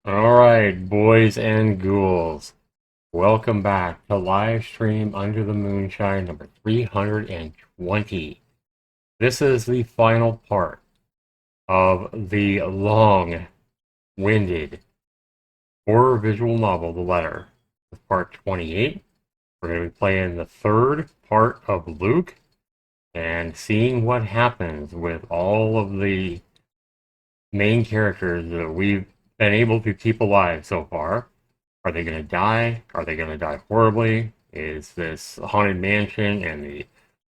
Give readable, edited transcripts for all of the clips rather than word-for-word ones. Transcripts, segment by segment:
Alright, boys and ghouls, welcome back to Livestream Under the Moonshine number 320. This is the final part of the long-winded horror visual novel, The Letter. With part 28, we're going to be playing the third part of Luke and seeing what happens with all of the main characters that we've been able to keep alive so far. Are they going to die? Are they going to die horribly? Is this haunted mansion and the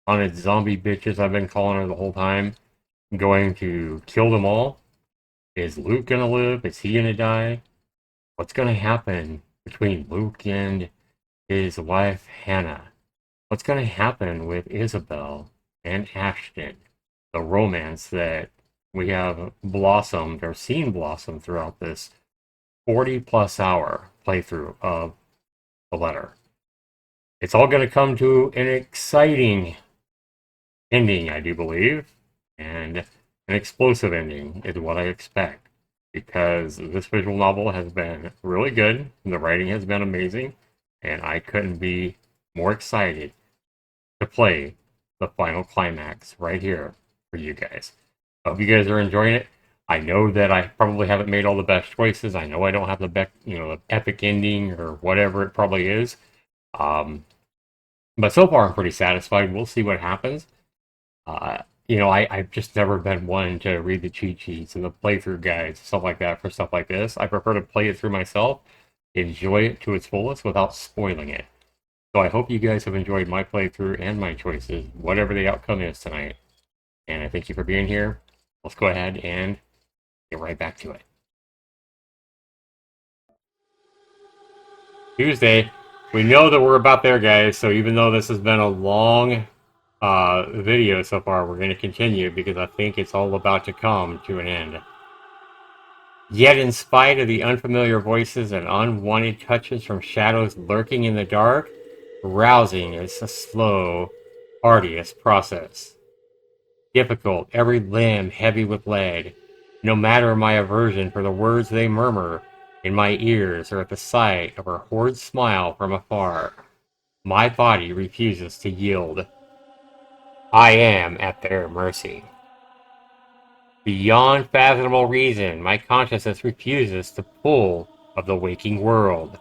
haunted zombie bitches I've been calling her the whole time going to kill them all? Is Luke going to live? Is he going to die? What's going to happen between Luke and his wife Hannah? What's going to happen with Isabel and Ashton? The romance that we have blossomed or seen blossom throughout this 40 plus hour playthrough of The Letter. It's all going to come to an exciting ending, I do believe, and an explosive ending is what I expect, because this visual novel has been really good, the writing has been amazing, and I couldn't be more excited to play the final climax right here for you guys. I hope you guys are enjoying it. I know that I probably haven't made all the best choices. I know I don't have the epic ending or whatever it probably is. But so far I'm pretty satisfied. We'll see what happens. I've just never been one to read the cheat sheets and the playthrough guides, stuff like that for stuff like this. I prefer to play it through myself, enjoy it to its fullest without spoiling it. So I hope you guys have enjoyed my playthrough and my choices, whatever the outcome is tonight. And I thank you for being here. Let's go ahead and get right back to it. Tuesday. We know that we're about there, guys, so even though this has been a long video so far, we're going to continue because I think it's all about to come to an end. Yet in spite of the unfamiliar voices and unwanted touches from shadows lurking in the dark, rousing is a slow, arduous process. Difficult, every limb heavy with lead, no matter my aversion for the words they murmur in my ears or at the sight of her horrid smile from afar. My body refuses to yield. I am at their mercy. Beyond fathomable reason, my consciousness refuses the pull of the waking world,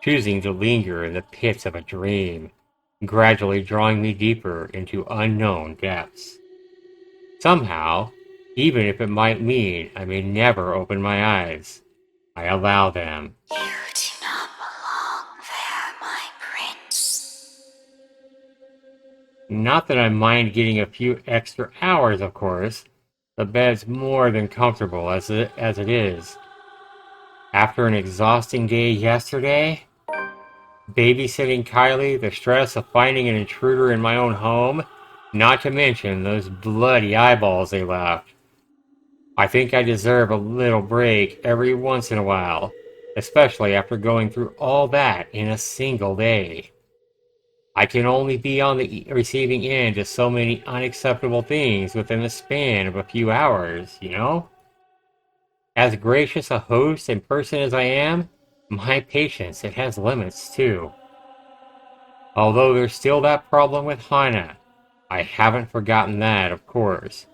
choosing to linger in the pits of a dream, gradually drawing me deeper into unknown depths. Somehow, even if it might mean I may never open my eyes, I allow them. You do not belong there, my prince. Not that I mind getting a few extra hours, of course. The bed's more than comfortable as it is. After an exhausting day yesterday, babysitting Kylie, the stress of finding an intruder in my own home, not to mention those bloody eyeballs they left. I think I deserve a little break every once in a while, especially after going through all that in a single day. I can only be on the receiving end of so many unacceptable things within the span of a few hours, you know? As gracious a host and person as I am, my patience, it has limits too. Although there's still that problem with Hannah. I haven't forgotten that, of course.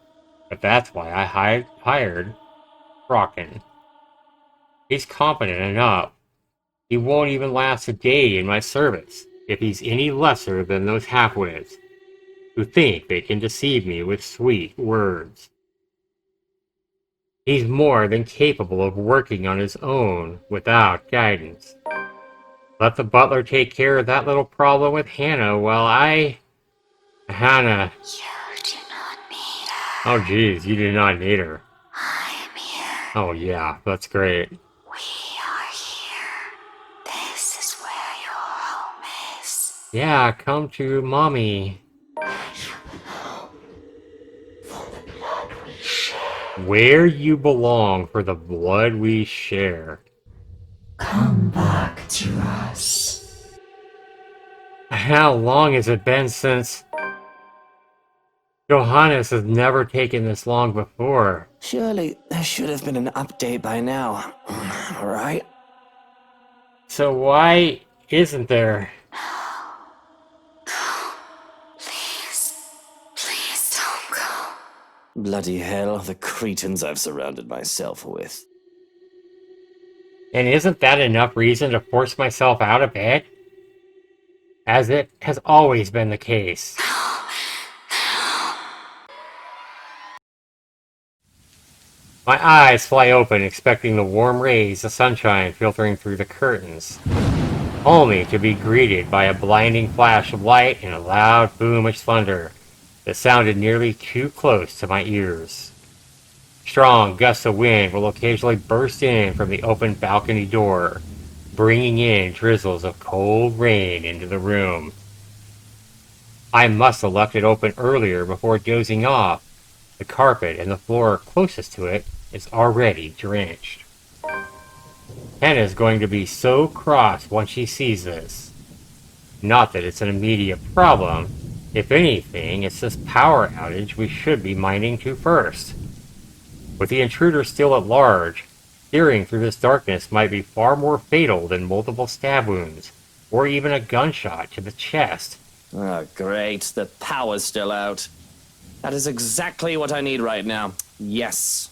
But that's why I hired Brocken. He's competent enough. He won't even last a day in my service if he's any lesser than those half-wits who think they can deceive me with sweet words. He's more than capable of working on his own without guidance. Let the butler take care of that little problem with Hannah while Hannah. You do not need Oh, her. geez, you do not need her. I am here. Oh, yeah, that's great. We are here. This is where your home is. Yeah, come to mommy. Where you belong for the blood we share. Come back to us. How long has it been since... Johannes has never taken this long before. Surely there should have been an update by now, right? So why isn't there? Please, please don't go. Bloody hell, the cretins I've surrounded myself with. And isn't that enough reason to force myself out of bed? As it has always been the case. My eyes fly open, expecting the warm rays of sunshine filtering through the curtains, only to be greeted by a blinding flash of light and a loud boom of thunder that sounded nearly too close to my ears. Strong gusts of wind will occasionally burst in from the open balcony door, bringing in drizzles of cold rain into the room. I must have left it open earlier before dozing off. The carpet and the floor closest to it is already drenched. Hannah's going to be so cross once she sees this. Not that it's an immediate problem. If anything, it's this power outage we should be minding to first. With the intruder still at large, steering through this darkness might be far more fatal than multiple stab wounds, or even a gunshot to the chest. Oh, great. The power's still out. That is exactly what I need right now. Yes.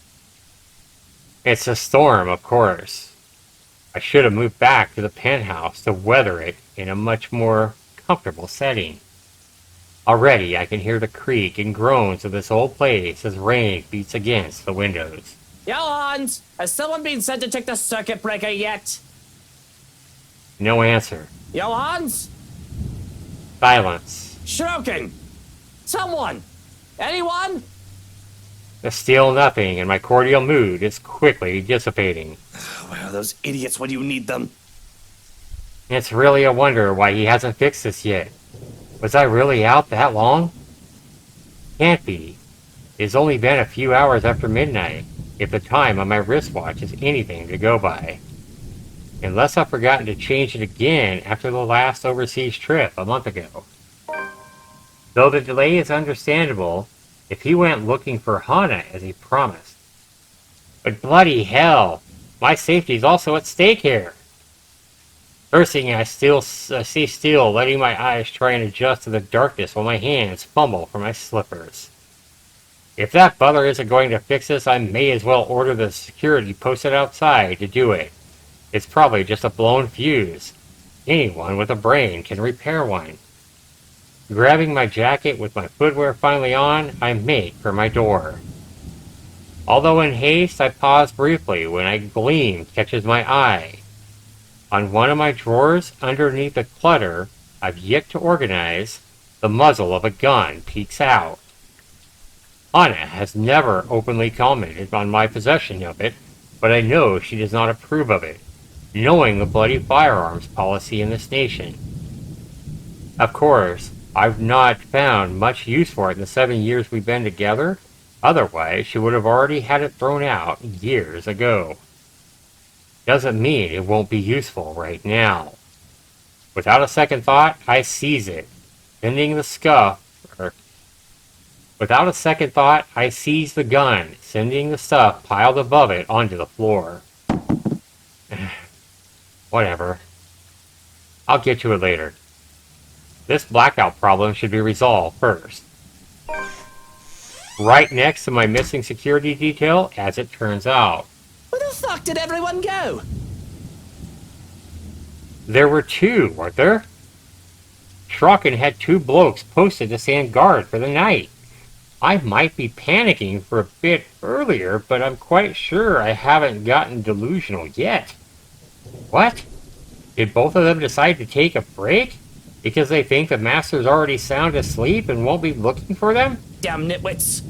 It's a storm, of course. I should have moved back to the penthouse to weather it in a much more comfortable setting. Already I can hear the creak and groans of this old place as rain beats against the windows. Johans, has someone been sent to check the circuit breaker yet? No answer. Johans? Silence. Shrokin! Someone! Anyone? The still nothing, and my cordial mood is quickly dissipating. Where are those idiots when you need them? It's really a wonder why he hasn't fixed this yet. Was I really out that long? Can't be. It's only been a few hours after midnight, if the time on my wristwatch is anything to go by. Unless I've forgotten to change it again after the last overseas trip a month ago. Though the delay is understandable, if he went looking for Hana as he promised. But bloody hell, my safety's also at stake here. Cursing, I see still, letting my eyes try and adjust to the darkness while my hands fumble for my slippers. If that butler isn't going to fix this, I may as well order the security posted outside to do it. It's probably just a blown fuse. Anyone with a brain can repair one. Grabbing my jacket with my footwear finally on, I make for my door. Although in haste, I pause briefly when a gleam catches my eye. On one of my drawers, underneath the clutter I've yet to organize, the muzzle of a gun peeks out. Anna has never openly commented on my possession of it, but I know she does not approve of it, knowing the bloody firearms policy in this nation. Of course, I've not found much use for it in the 7 years we've been together, otherwise she would have already had it thrown out years ago. Doesn't mean it won't be useful right now. Without a second thought, I seize it, Without a second thought, I seize the gun, sending the stuff piled above it onto the floor. Whatever. I'll get to it later. This blackout problem should be resolved first. Right next to my missing security detail, as it turns out. Where the fuck did everyone go? There were two, weren't there? Shrokin had two blokes posted to stand guard for the night. I might be panicking for a bit earlier, but I'm quite sure I haven't gotten delusional yet. What? Did both of them decide to take a break? Because they think the master's already sound asleep and won't be looking for them? Damn nitwits.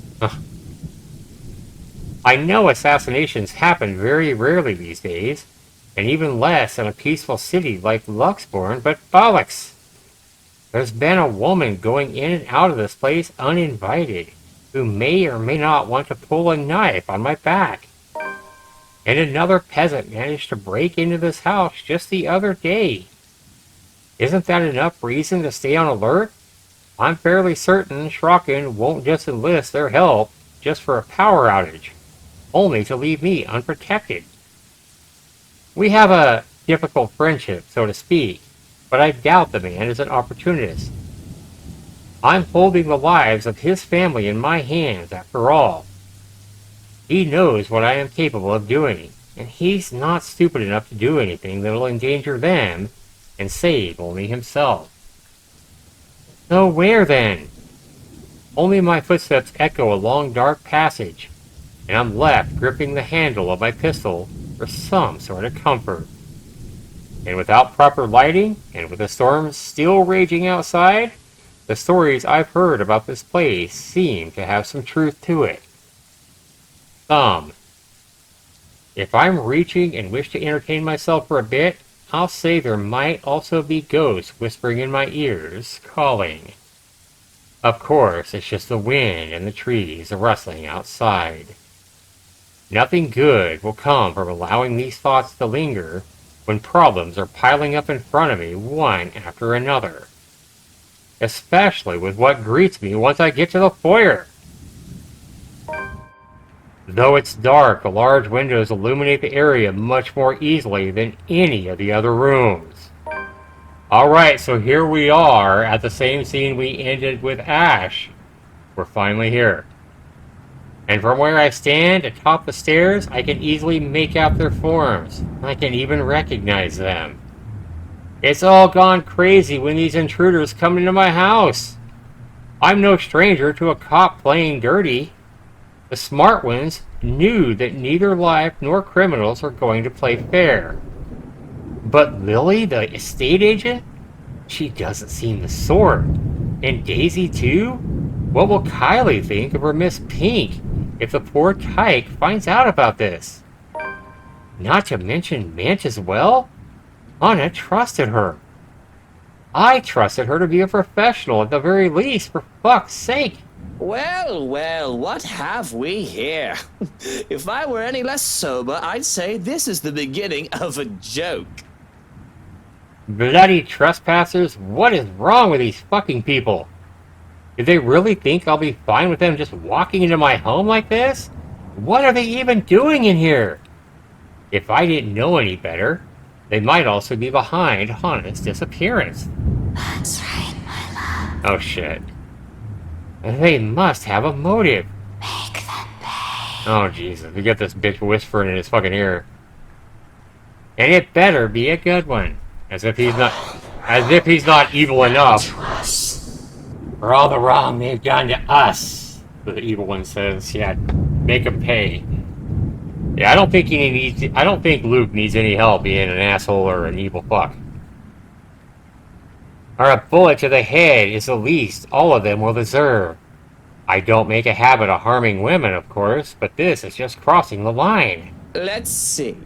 I know assassinations happen very rarely these days, and even less in a peaceful city like Luxborn, but bollocks! There's been a woman going in and out of this place uninvited, who may or may not want to pull a knife on my back. And another peasant managed to break into this house just the other day. Isn't that enough reason to stay on alert? I'm fairly certain Shrokin won't just enlist their help just for a power outage. only to leave me unprotected. We have a difficult friendship, so to speak, but I doubt the man is an opportunist. I'm holding the lives of his family in my hands, after all. He knows what I am capable of doing, and he's not stupid enough to do anything that'll endanger them and save only himself. So where then? Only my footsteps echo a long dark passage, and I'm left gripping the handle of my pistol for some sort of comfort. And without proper lighting, and with the storm still raging outside, the stories I've heard about this place seem to have some truth to it. Some. If I'm reaching and wish to entertain myself for a bit, I'll say there might also be ghosts whispering in my ears, calling. Of course, it's just the wind and the trees rustling outside. Nothing good will come from allowing these thoughts to linger when problems are piling up in front of me one after another. Especially with what greets me once I get to the foyer. Though it's dark, the large windows illuminate the area much more easily than any of the other rooms. Alright, so here we are at the same scene we ended with Ash. We're finally here. And from where I stand atop the stairs, I can easily make out their forms. I can even recognize them. It's all gone crazy when these intruders come into my house. I'm no stranger to a cop playing dirty. The smart ones knew that neither life nor criminals are going to play fair. But Lily, the estate agent? She doesn't seem the sort. And Daisy too? What will Kylie think of her Miss Pink if the poor tyke finds out about this? Not to mention Manch as well? Anna trusted her. I trusted her to be a professional at the very least, for fuck's sake. Well, well, what have we here? If I were any less sober, I'd say this is the beginning of a joke. Bloody trespassers, what is wrong with these fucking people? Do they really think I'll be fine with them just walking into my home like this? What are they even doing in here? If I didn't know any better, they might also be behind Hana's disappearance. That's right, my love. Oh shit. They must have a motive. Make them pay. Oh Jesus, we got this bitch whispering in his fucking ear. And it better be a good one. As if he's not evil enough. For all the wrong they've done to us. The evil one says, yeah, make them pay. Yeah, I don't think Luke needs any help being an asshole or an evil fuck. Or a bullet to the head is the least all of them will deserve. I don't make a habit of harming women, of course, but this is just crossing the line. Let's see.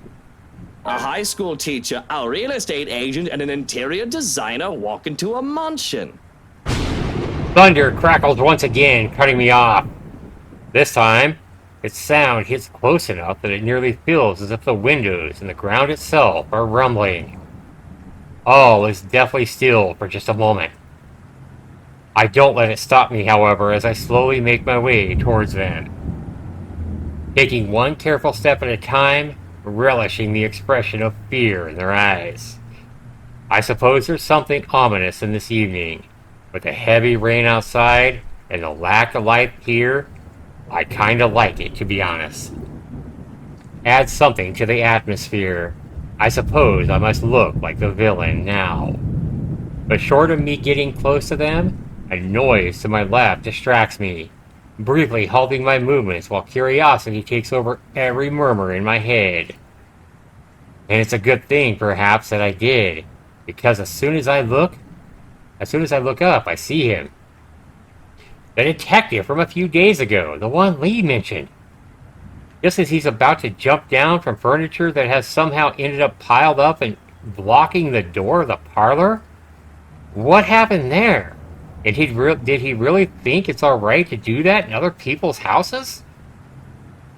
A high school teacher, a real estate agent, and an interior designer walk into a mansion. Thunder crackles once again, cutting me off. This time, its sound hits close enough that it nearly feels as if the windows and the ground itself are rumbling. All is deathly still for just a moment. I don't let it stop me, however, as I slowly make my way towards them. Taking one careful step at a time, relishing the expression of fear in their eyes. I suppose there's something ominous in this evening. With the heavy rain outside and the lack of light here, I kinda like it, to be honest. Add something to the atmosphere. I suppose I must look like the villain now. But short of me getting close to them, a noise to my left distracts me, briefly halting my movements while curiosity takes over every murmur in my head. And it's a good thing, perhaps, that I did, because as soon as I look up, I see him. The detective from a few days ago, the one Lee mentioned. Just as he's about to jump down from furniture that has somehow ended up piled up and blocking the door of the parlor? What happened there? Did he really think it's alright to do that in other people's houses?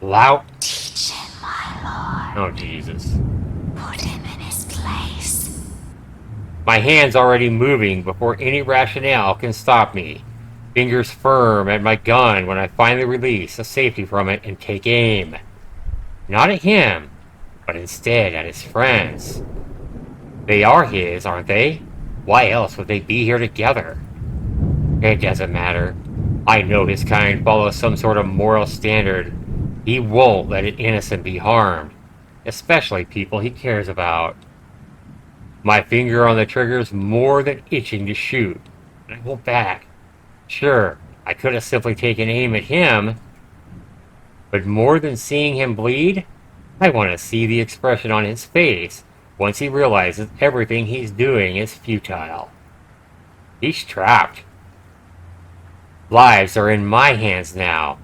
Lout. Teach him, my lord. Oh, Jesus. Put him in his place. My hand's already moving before any rationale can stop me. Fingers firm at my gun when I finally release the safety from it and take aim. Not at him, but instead at his friends. They are his, aren't they? Why else would they be here together? It doesn't matter. I know his kind follows some sort of moral standard. He won't let an innocent be harmed, especially people he cares about. My finger on the trigger is more than itching to shoot, and I won't back. Sure, I could have simply taken aim at him, but more than seeing him bleed, I want to see the expression on his face once he realizes everything he's doing is futile. He's trapped. Lives are in my hands now.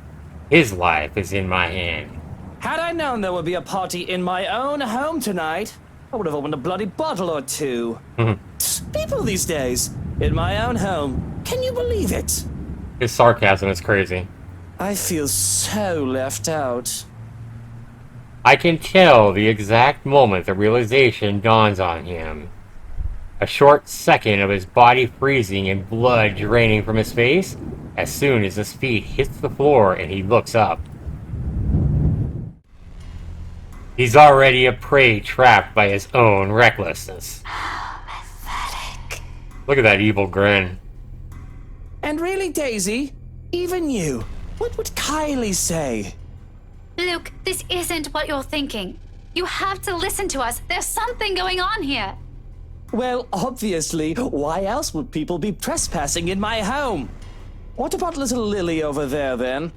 His life is in my hand. Had I known there would be a party in my own home tonight, I would have opened a bloody bottle or two. People these days, in my own home, can you believe it? His sarcasm is crazy. I feel so left out. I can tell the exact moment the realization dawns on him. A short second of his body freezing and blood draining from his face as soon as his feet hits the floor and he looks up. He's already a prey trapped by his own recklessness. Pathetic. Look at that evil grin. And really, Daisy, even you, what would Kylie say? Luke, this isn't what you're thinking. You have to listen to us. There's something going on here. Well, obviously, why else would people be trespassing in my home? What about little Lily over there, then?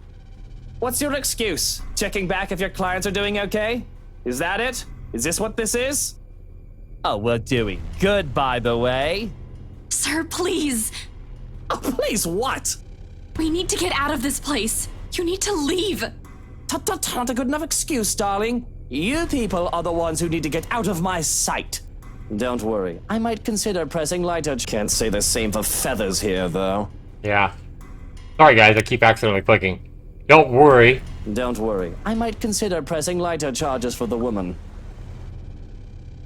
What's your excuse? Checking back if your clients are doing okay? Is that it? Is this what this is? Oh, we're doing good, by the way. Sir, please. Oh, please, what? We need to get out of this place. You need to leave. Tut-tut, not a good enough excuse, darling. You people are the ones who need to get out of my sight. Don't worry, I might consider pressing lighter. Can't say the same for feathers here, though. Yeah. Sorry guys, I keep accidentally clicking. Don't worry. Don't worry, I might consider pressing lighter charges for the woman.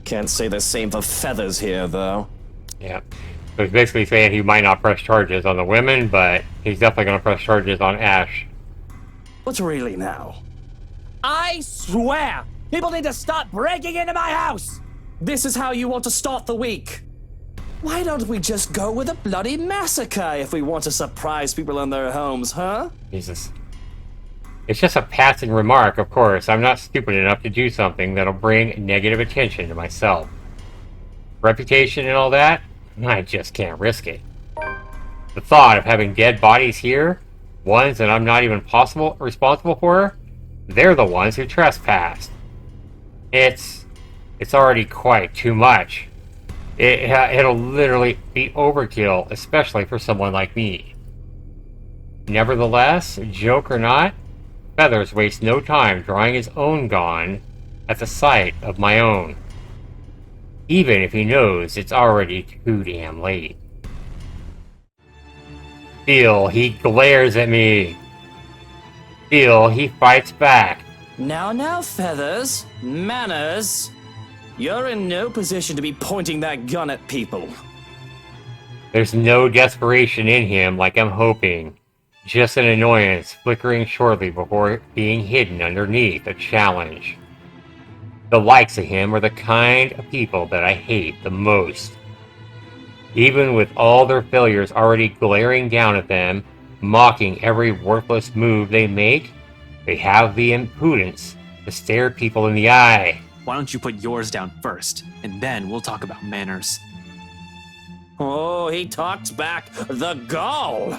Can't say the same for feathers here, though. Yeah. So he's basically saying he might not press charges on the women, but he's definitely going to press charges on Ash. But really now? I swear, people need to stop breaking into my house! This is how you want to start the week. Why don't we just go with a bloody massacre if we want to surprise people in their homes, huh? Jesus. It's just a passing remark, of course. I'm not stupid enough to do something that'll bring negative attention to myself. Reputation and all that? I just can't risk it. The thought of having dead bodies here, ones that I'm not even responsible for, they're the ones who trespassed. It's already quite too much. It'll literally be overkill, especially for someone like me. Nevertheless, joke or not, Feathers wastes no time drawing his own gun at the sight of my own. Even if he knows it's already too damn late. Still, he glares at me. Still, he fights back. Now, Feathers. Manners. You're in no position to be pointing that gun at people. There's no desperation in him like I'm hoping. Just an annoyance flickering shortly before being hidden underneath a challenge. The likes of him are the kind of people that I hate the most. Even with all their failures already glaring down at them, mocking every worthless move they make, they have the impudence to stare people in the eye. Why don't you put yours down first, and then we'll talk about manners. Oh, he talks back. The gall!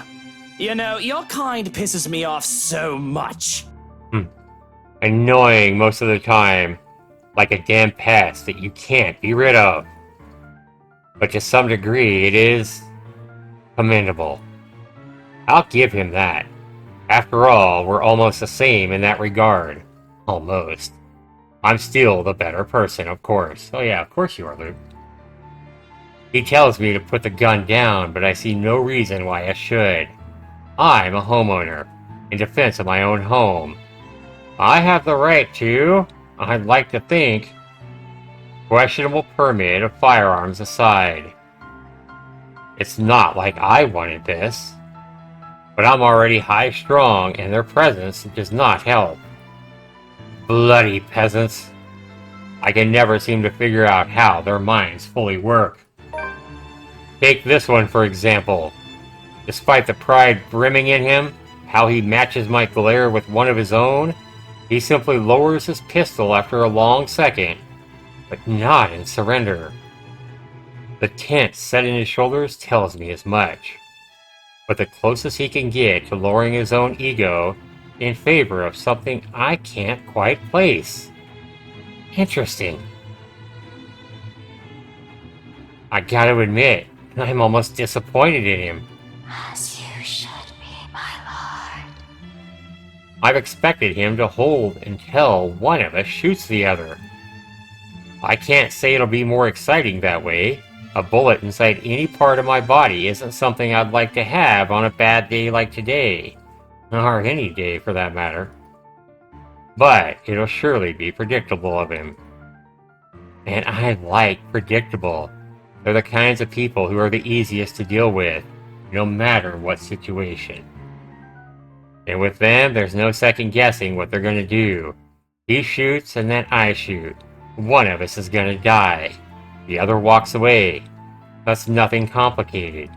You know, your kind pisses me off so much. Annoying most of the time. Like a damn pest that you can't be rid of. But to some degree, it is commendable. I'll give him that. After all, we're almost the same in that regard. Almost. I'm still the better person, of course. Oh yeah, of course you are, Luke. He tells me to put the gun down, but I see no reason why I should. I'm a homeowner, in defense of my own home. I have the right to, I'd like to think, questionable permit of firearms aside. It's not like I wanted this, but I'm already high-strung and their presence does not help. Bloody peasants. I can never seem to figure out how their minds fully work. Take this one for example. Despite the pride brimming in him, how he matches my glare with one of his own, he simply lowers his pistol after a long second, but not in surrender. The tense set in his shoulders tells me as much. But the closest he can get to lowering his own ego in favor of something I can't quite place. Interesting. I gotta admit, I'm almost disappointed in him. As you should be, my lord. I've expected him to hold until one of us shoots the other. I can't say it'll be more exciting that way. A bullet inside any part of my body isn't something I'd like to have on a bad day like today. Or any day for that matter. But it'll surely be predictable of him. And I like predictable. They're the kinds of people who are the easiest to deal with, no matter what situation. And with them, there's no second guessing what they're going to do. He shoots and then I shoot. One of us is going to die. The other walks away. That's nothing complicated.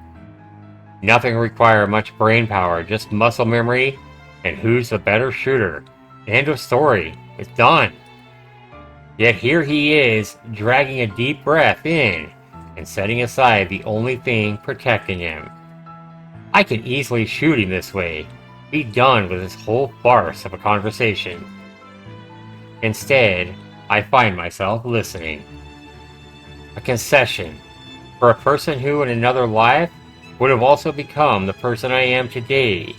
Nothing require much brain power, just muscle memory, and who's the better shooter. End of story. It's done. Yet here he is, dragging a deep breath in, and setting aside the only thing protecting him. I can easily shoot him this way, be done with this whole farce of a conversation. Instead, I find myself listening. A concession for a person who in another life would have also become the person I am today,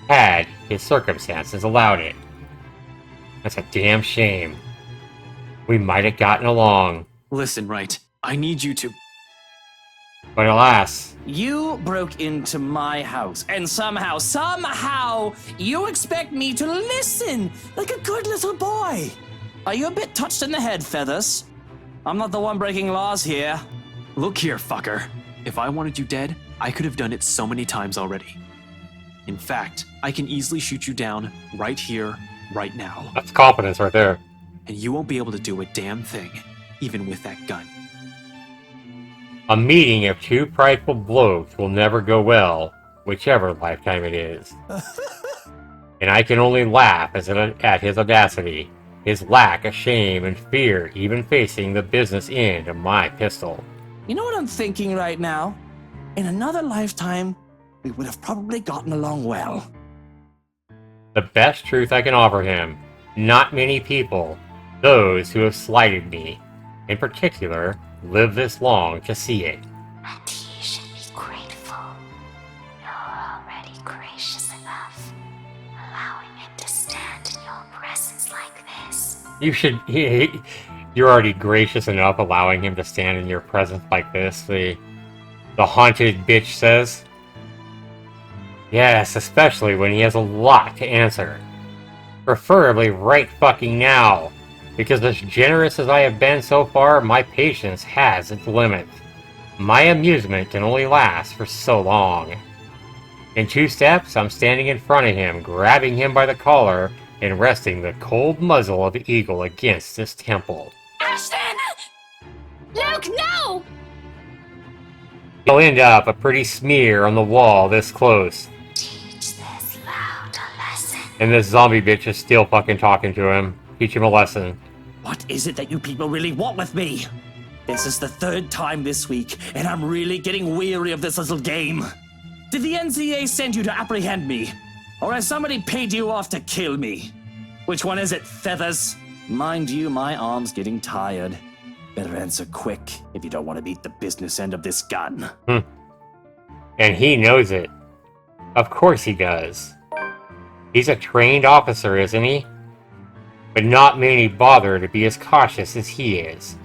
had his circumstances allowed it. That's a damn shame. We might have gotten along. Listen, right. I need you to. But alas, You broke into my house, and somehow, you expect me to listen like a good little boy. Are you a bit touched in the head, Feathers? I'm not the one breaking laws here. Look here, fucker. If I wanted you dead, I could have done it so many times already. In fact, I can easily shoot you down right here, right now. that's confidence right there. And you won't be able to do a damn thing, even with that gun. A meeting of two prideful blokes will never go well, whichever lifetime it is. And I can only laugh at his audacity, his lack of shame and fear even facing the business end of my pistol. You know what I'm thinking right now? In another lifetime, we would have probably gotten along well. The best truth I can offer him, not many people, those who have slighted me, in particular, live this long to see it. And he should be grateful. You're already gracious enough, allowing him to stand in your presence like this. You're already gracious enough allowing him to stand in your presence like this, the haunted bitch says. Yes, especially when he has a lot to answer. Preferably right fucking now. Because as generous as I have been so far, my patience has its limits. My amusement can only last for so long. In 2 steps, I'm standing in front of him, grabbing him by the collar, and resting the cold muzzle of the eagle against his temple. Ashton! Luke, no! He'll end up a pretty smear on the wall this close. Teach this loud a lesson. And this zombie bitch is still fucking talking to him. Teach him a lesson. What is it that you people really want with me? This is the 3rd time this week, and I'm really getting weary of this little game. Did the NCA send you to apprehend me? Or has somebody paid you off to kill me? Which one is it, Feathers? Mind you, my arm's getting tired. Better answer quick if you don't want to beat the business end of this gun. And he knows it. Of course he does. He's a trained officer, isn't he? But not many bother to be as cautious as he is.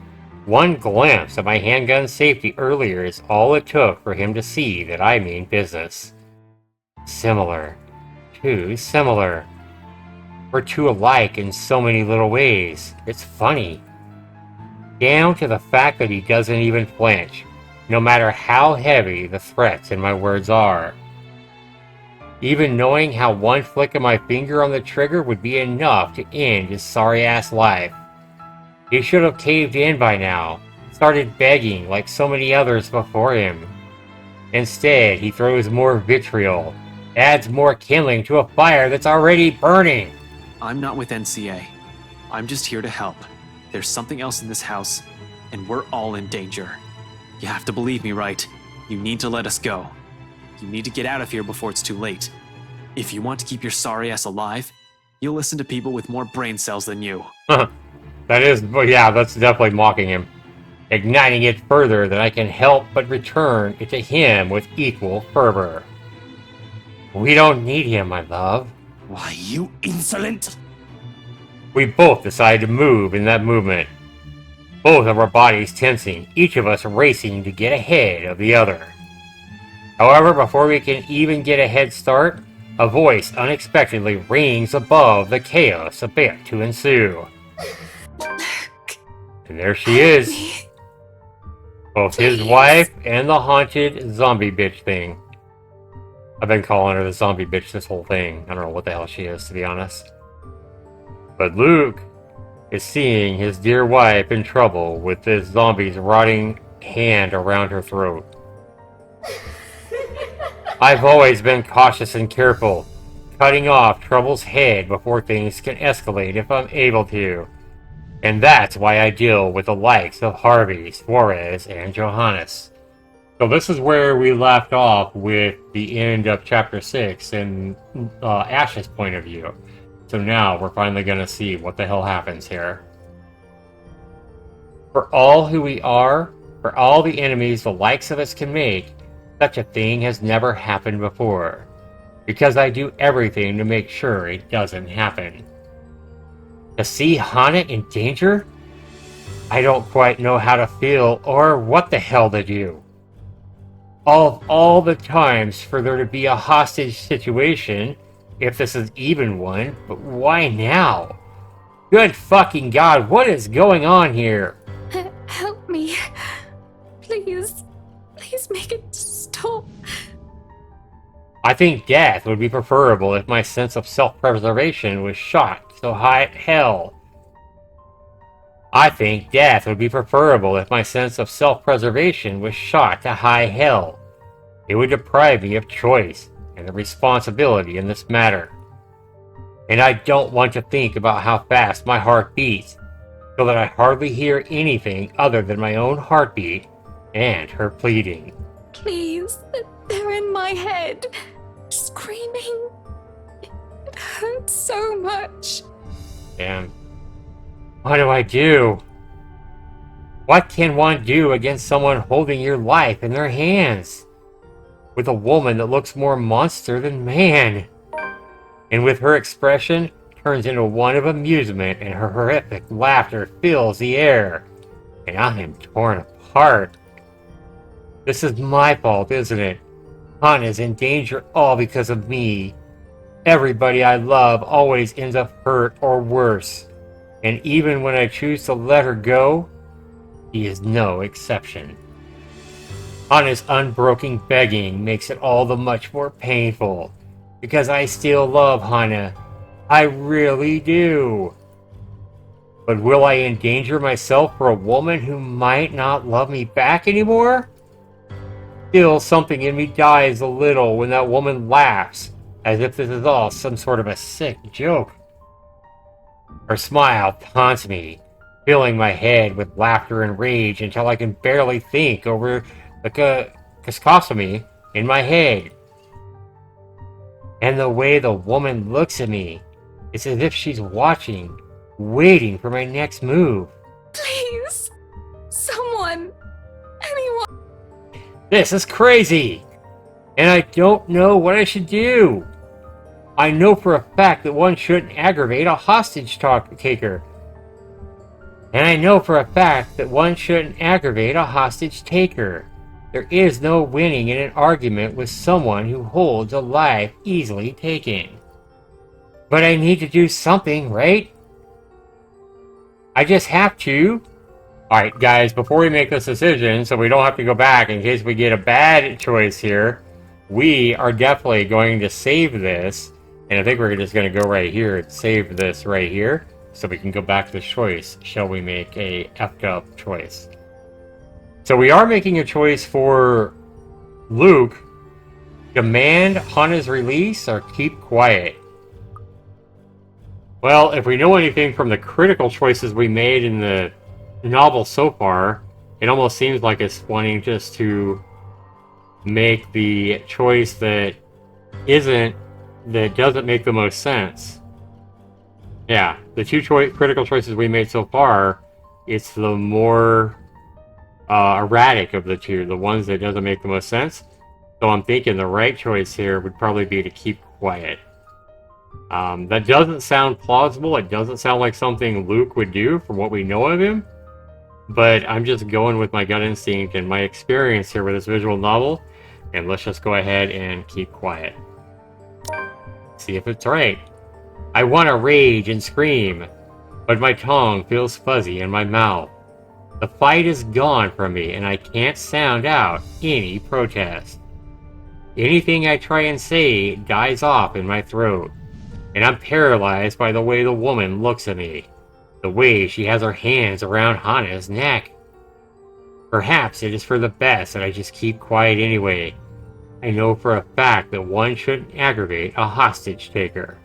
One glimpse of my handgun safety earlier is all it took for him to see that I mean business. Similar. Too similar. We're too alike in so many little ways. It's funny. Down to the fact that he doesn't even flinch, no matter how heavy the threats in my words are. Even knowing how one flick of my finger on the trigger would be enough to end his sorry-ass life. He should have caved in by now, started begging like so many others before him. Instead, he throws more vitriol, adds more kindling to a fire that's already burning. I'm not with NCA. I'm just here to help. There's something else in this house, and we're all in danger. You have to believe me, right? You need to let us go. You need to get out of here before it's too late. If you want to keep your sorry ass alive, you'll listen to people with more brain cells than you. That's definitely mocking him. Igniting it further than I can help but return it to him with equal fervor. We don't need him, my love. Why, you insolent! We both decided to move in that movement. Both of our bodies tensing, each of us racing to get ahead of the other. However, before we can even get a head start, a voice unexpectedly rings above the chaos about to ensue. And there she is. Both his wife and the haunted zombie bitch thing. I've been calling her the zombie bitch this whole thing. I don't know what the hell she is, to be honest. But Luke is seeing his dear wife in trouble with this zombie's rotting hand around her throat. I've always been cautious and careful, cutting off trouble's head before things can escalate if I'm able to. And that's why I deal with the likes of Harvey, Suarez, and Johannes. So this is where we left off with the end of Chapter 6 and Ash's point of view. So now we're finally going to see what the hell happens here. For all who we are, for all the enemies the likes of us can make, such a thing has never happened before. Because I do everything to make sure it doesn't happen. To see Hana in danger? I don't quite know how to feel or what the hell to do. All the times for there to be a hostage situation, if this is even one, but why now? Good fucking God, what is going on here? Help me. Please. Please make it stop. I think death would be preferable if my sense of self-preservation was shot so high at hell. I think death would be preferable if my sense of self-preservation was shot to high hell. It would deprive me of choice and the responsibility in this matter. And I don't want to think about how fast my heart beats, so that I hardly hear anything other than my own heartbeat and her pleading. Please. They're in my head. Screaming. It hurts so much. Damn. What do I do? What can one do against someone holding your life in their hands? With a woman that looks more monster than man. And with her expression turns into one of amusement and her horrific laughter fills the air. And I am torn apart. This is my fault, isn't it? Hana's in danger all because of me. Everybody I love always ends up hurt or worse. And even when I choose to let her go, he is no exception. Hana's unbroken begging makes it all the much more painful. Because I still love Hana. I really do. But will I endanger myself for a woman who might not love me back anymore? Still, something in me dies a little when that woman laughs, as if this is all some sort of a sick joke. Her smile taunts me, filling my head with laughter and rage until I can barely think over the cacophony in my head. And the way the woman looks at me, it's as if she's watching, waiting for my next move. Please. Someone. Anyone. This is crazy! And I don't know what I should do. I know for a fact that one shouldn't aggravate a hostage taker. And I know for a fact that one shouldn't aggravate a hostage taker. There is no winning in an argument with someone who holds a life easily taken. But I need to do something, right? I just have to. Alright, guys, before we make this decision, so we don't have to go back in case we get a bad choice here, we are definitely going to save this, and I think we're just going to go right here and save this right here, so we can go back to the choice. Shall we make a effed up choice? So we are making a choice for Luke. Demand Hana's release or keep quiet. Well, if we know anything from the critical choices we made in the novel so far, it almost seems like it's wanting just to make the choice that doesn't make the most sense. Yeah, the two critical choices we made so far, it's the more erratic of the two, the ones that doesn't make the most sense. So I'm thinking the right choice here would probably be to keep quiet. That doesn't sound plausible. It doesn't sound like something Luke would do from what we know of him. But I'm just going with my gut instinct and my experience here with this visual novel. And let's just go ahead and keep quiet. See if it's right. I want to rage and scream, but my tongue feels fuzzy in my mouth. The fight is gone from me and I can't sound out any protest. Anything I try and say dies off in my throat, and I'm paralyzed by the way the woman looks at me, the way she has her hands around Hana's neck. Perhaps it is for the best that I just keep quiet anyway. I know for a fact that one shouldn't aggravate a hostage taker.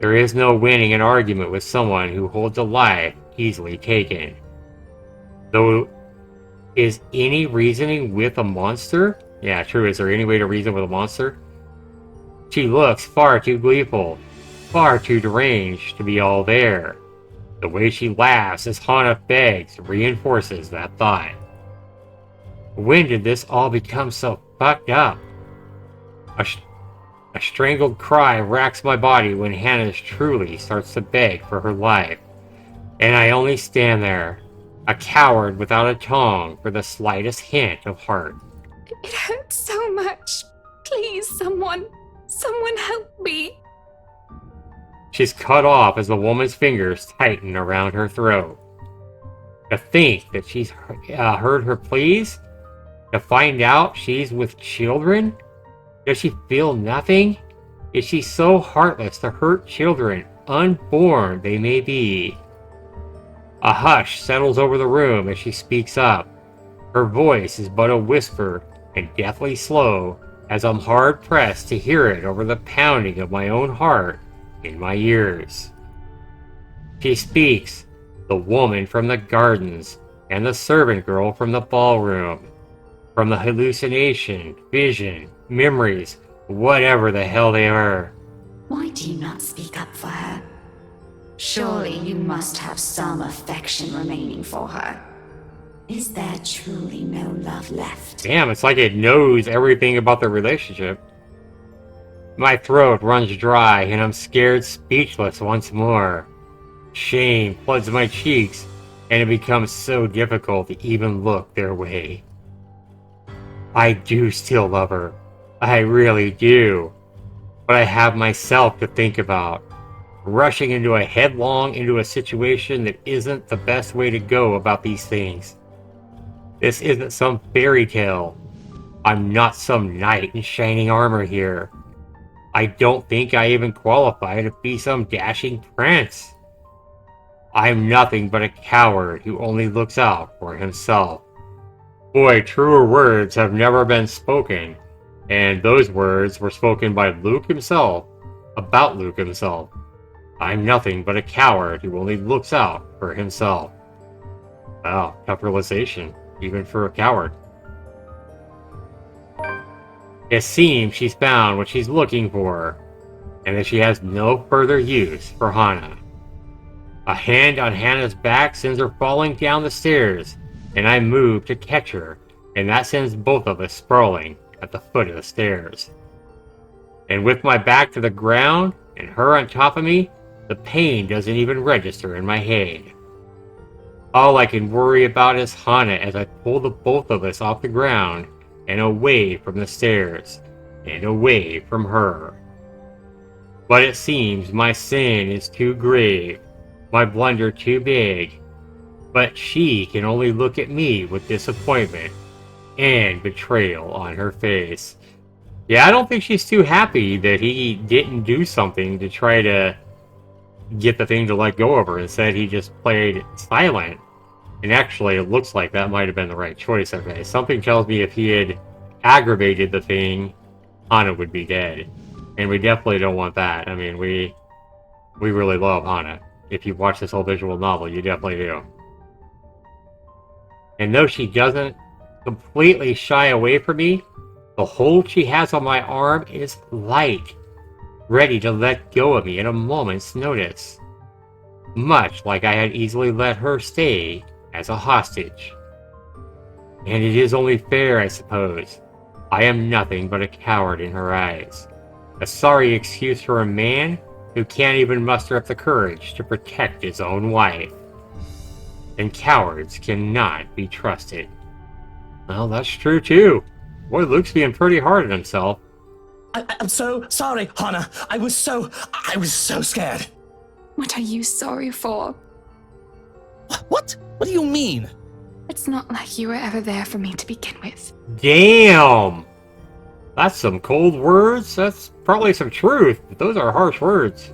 There is no winning an argument with someone who holds a life easily taken. Though, is any reasoning with a monster? Yeah, true. Is there any way to reason with a monster? She looks far too gleeful, far too deranged to be all there. The way she laughs as Hana begs reinforces that thought. When did this all become so fucked up? A strangled cry racks my body when Hana truly starts to beg for her life. And I only stand there, a coward without a tongue for the slightest hint of heart. It hurts so much. Please, someone help me. She's cut off as the woman's fingers tighten around her throat. To think that she's heard her pleas? To find out she's with children? Does she feel nothing? Is she so heartless to hurt children, unborn they may be? A hush settles over the room as she speaks up. Her voice is but a whisper and deathly slow, as I'm hard-pressed to hear it over the pounding of my own heart in my ears. She speaks, the woman from the gardens, and the servant girl from the ballroom. From the hallucination, vision, memories, whatever the hell they are. Why do you not speak up for her? Surely you must have some affection remaining for her. Is there truly no love left? Damn, it's like it knows everything about the relationship. My throat runs dry and I'm scared speechless once more. Shame floods my cheeks and it becomes so difficult to even look their way. I do still love her. I really do. But I have myself to think about. Rushing headlong into a situation that isn't the best way to go about these things. This isn't some fairy tale. I'm not some knight in shining armor here. I don't think I even qualify to be some dashing prince. I'm nothing but a coward who only looks out for himself. Boy, truer words have never been spoken, and those words were spoken by Luke himself, about Luke himself. I'm nothing but a coward who only looks out for himself. Wow, tough realization, even for a coward. It seems she's found what she's looking for, and that she has no further use for Hana. A hand on Hana's back sends her falling down the stairs, and I move to catch her, and that sends both of us sprawling at the foot of the stairs. And with my back to the ground, and her on top of me, the pain doesn't even register in my head. All I can worry about is Hana as I pull the both of us off the ground, and away from the stairs, and away from her. But it seems my sin is too grave, my blunder too big, but she can only look at me with disappointment and betrayal on her face. Yeah, I don't think she's too happy that he didn't do something to try to get the thing to let go of her. Instead, he just played silent. And actually, it looks like that might have been the right choice. Okay, something tells me if he had aggravated the thing, Hana would be dead. And we definitely don't want that. I mean, we really love Hana. If you watch this whole visual novel, you definitely do. And though she doesn't completely shy away from me, the hold she has on my arm is light, ready to let go of me at a moment's notice. Much like I had easily let her stay as a hostage. And it is only fair, I suppose. I am nothing but a coward in her eyes. A sorry excuse for a man who can't even muster up the courage to protect his own wife. And cowards cannot be trusted. Well, that's true too. Boy, Luke's being pretty hard on himself. I'm so sorry, Hana. I was so scared. What are you sorry for? What? What do you mean? It's not like you were ever there for me to begin with. Damn! That's some cold words. That's probably some truth, but those are harsh words.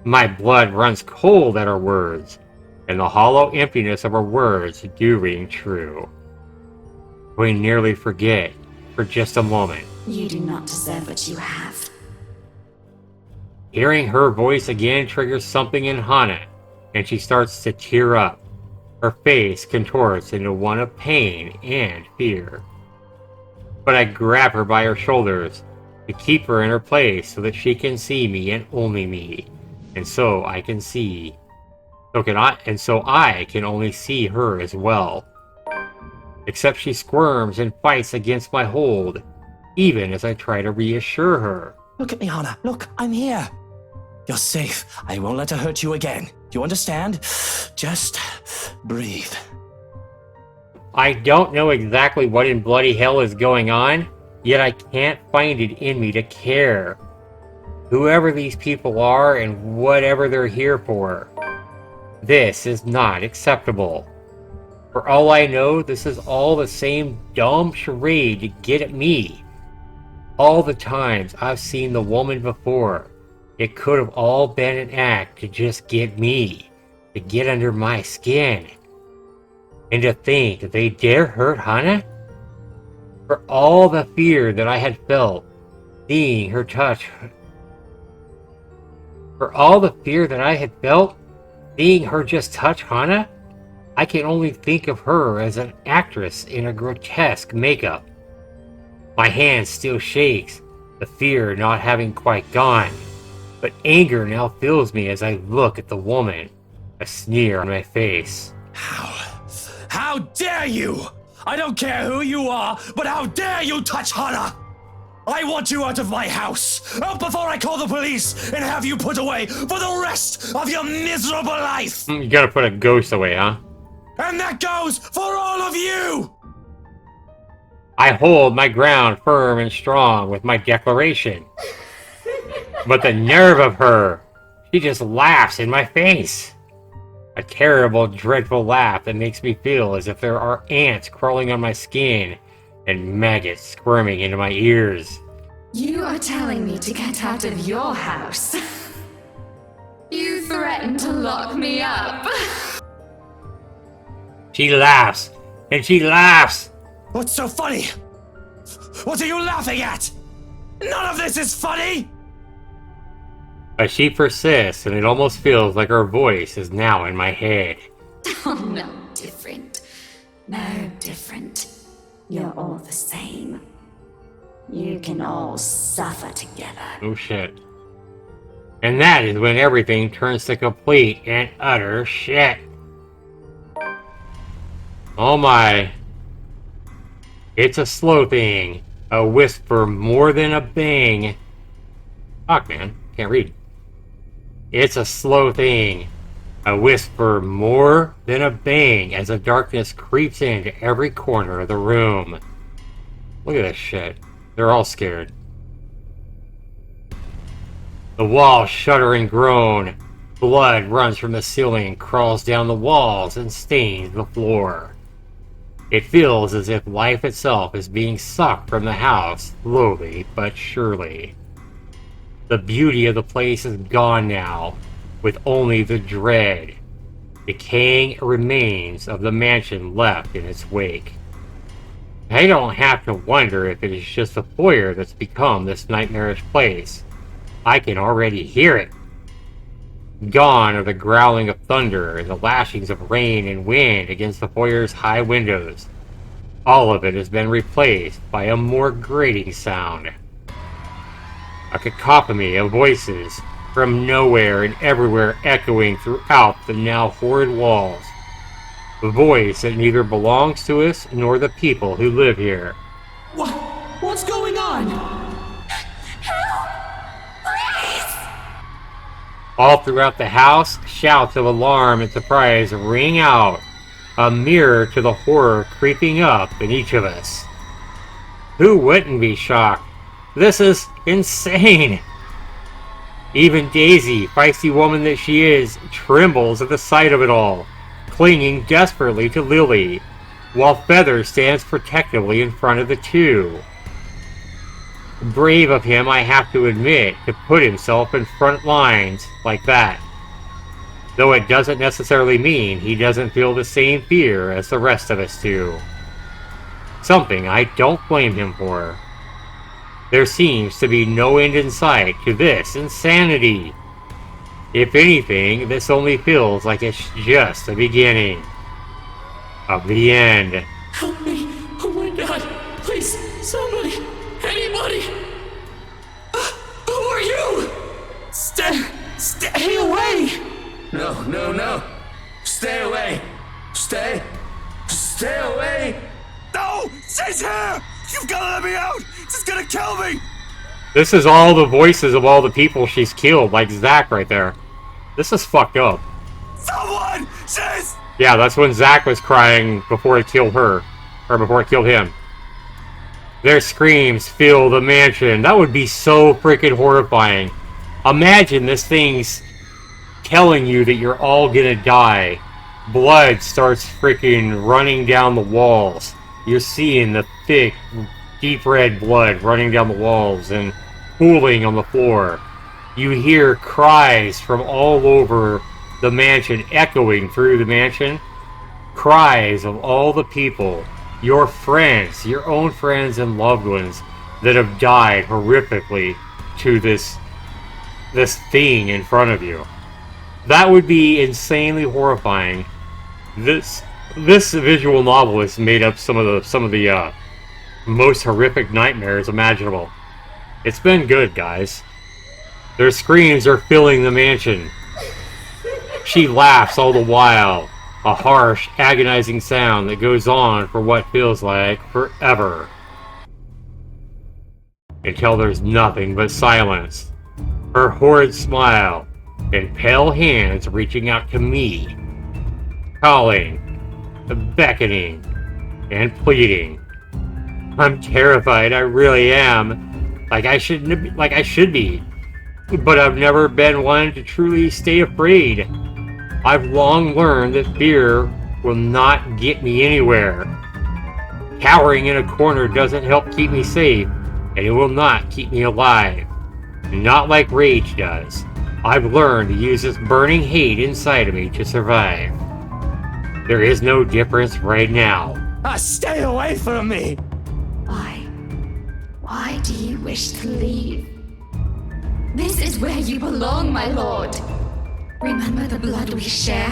My blood runs cold at her words, and the hollow emptiness of her words do ring true. We nearly forget, for just a moment. You do not deserve what you have. Hearing her voice again triggers something in Hana, and she starts to tear up. Her face contorts into one of pain and fear. But I grab her by her shoulders to keep her in her place so that she can see me and only me, and so I can see. So I can only see her as well. Except she squirms and fights against my hold, even as I try to reassure her. Look at me, Hana. Look, I'm here. You're safe. I won't let her hurt you again. Do you understand? Just breathe. I don't know exactly what in bloody hell is going on, yet I can't find it in me to care. Whoever these people are and whatever they're here for, this is not acceptable. For all I know, this is all the same dumb charade to get at me. All the times I've seen the woman before, it could have all been an act to just get me, to get under my skin. And to think that they dare hurt Hana? For all the fear that I had felt, seeing her touch. For all the fear that I had felt, seeing her just touch Hana, I can only think of her as an actress in a grotesque makeup. My hand still shakes, the fear not having quite gone, but anger now fills me as I look at the woman, a sneer on my face. How dare you? I don't care who you are, but how dare you touch Hana? I want you out of my house, out before I call the police and have you put away for the rest of your miserable life. You gotta put a ghost away, huh? And that goes for all of you! I hold my ground firm and strong with my declaration. But the nerve of her! She just laughs in my face. A terrible, dreadful laugh that makes me feel as if there are ants crawling on my skin and maggots squirming into my ears. You are telling me to get out of your house. You threatened to lock me up. She laughs, and she laughs. What's so funny? What are you laughing at? None of this is funny! But she persists, and it almost feels like her voice is now in my head. Oh, no different. No different. You're all the same. You can all suffer together. Oh shit. And that is when everything turns to complete and utter shit. Oh my. It's a slow thing. A whisper more than a bang. Fuck, man. Can't read. It's a slow thing. A whisper more than a bang as the darkness creeps into every corner of the room. Look at this shit. They're all scared. The walls shudder and groan. Blood runs from the ceiling, crawls down the walls, and stains the floor. It feels as if life itself is being sucked from the house, slowly but surely. The beauty of the place is gone now, with only the dread, decaying remains of the mansion left in its wake. I don't have to wonder if it is just the foyer that's become this nightmarish place. I can already hear it. Gone are the growling of thunder and the lashings of rain and wind against the foyer's high windows. All of it has been replaced by a more grating sound. A cacophony of voices from nowhere and everywhere echoing throughout the now horrid walls. A voice that neither belongs to us nor the people who live here. What's going on? All throughout the house, shouts of alarm and surprise ring out, a mirror to the horror creeping up in each of us. Who wouldn't be shocked? This is insane! Even Daisy, feisty woman that she is, trembles at the sight of it all, clinging desperately to Lily, while Feather stands protectively in front of the two. Brave of him, I have to admit, to put himself in front lines like that. Though it doesn't necessarily mean he doesn't feel the same fear as the rest of us do. Something I don't blame him for. There seems to be no end in sight to this insanity. If anything, this only feels like it's just the beginning of the end. Help me! Oh my god! Please, somebody! Anybody! Who are you? Stay away! No. Stay away! Stay away! No! She's here! You've got to let me out! She's gonna kill me! This is all the voices of all the people she's killed, like Zach right there. This is fucked up. Someone! She's... Yeah, that's when Zach was crying before it killed her. Or before it killed him. Their screams fill the mansion. That would be so freaking horrifying. Imagine this thing's telling you that you're all gonna die. Blood starts freaking running down the walls. You're seeing the thick, deep red blood running down the walls and pooling on the floor. You hear cries from all over the mansion, echoing through the mansion. Cries of all the people, your friends, your own friends and loved ones that have died horrifically to this thing in front of you. That would be insanely horrifying. This visual novel has made up some of the most horrific nightmares imaginable. It's been good, guys. Their screams are filling the mansion. She laughs all the while, a harsh, agonizing sound that goes on for what feels like forever. Until there's nothing but silence. Her horrid smile, and pale hands reaching out to me. Calling, beckoning, and pleading. I'm terrified, I really am. Like I should be. But I've never been one to truly stay afraid. I've long learned that fear will not get me anywhere. Cowering in a corner doesn't help keep me safe, and it will not keep me alive. Not like rage does. I've learned to use this burning hate inside of me to survive. There is no difference right now. Stay away from me! Why do you wish to leave? This is where you belong, my lord. Remember the blood we share?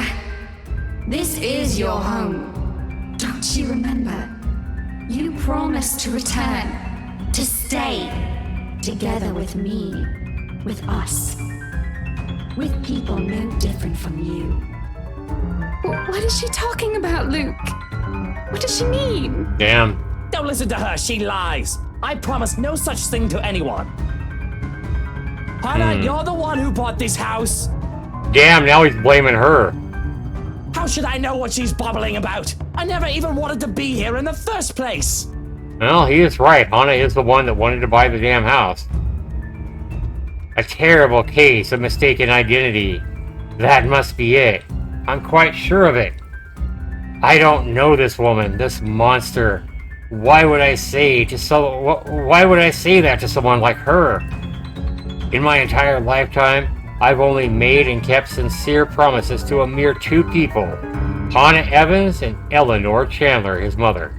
This is your home. Don't you remember? You promised to return, to stay, together with me, with us, with people no different from you. What is she talking about, Luke? What does she mean? Damn. Don't listen to her, she lies. I promised no such thing to anyone. Hannah, you're the one who bought this house. Damn, now he's blaming her. How should I know what she's babbling about? I never even wanted to be here in the first place. Well, he is right. Hannah is the one that wanted to buy the damn house. A terrible case of mistaken identity. That must be it. I'm quite sure of it. I don't know this woman, this monster. Why would I say that to someone like her? In my entire lifetime, I've only made and kept sincere promises to a mere two people, Hannah Evans and Eleanor Chandler, his mother.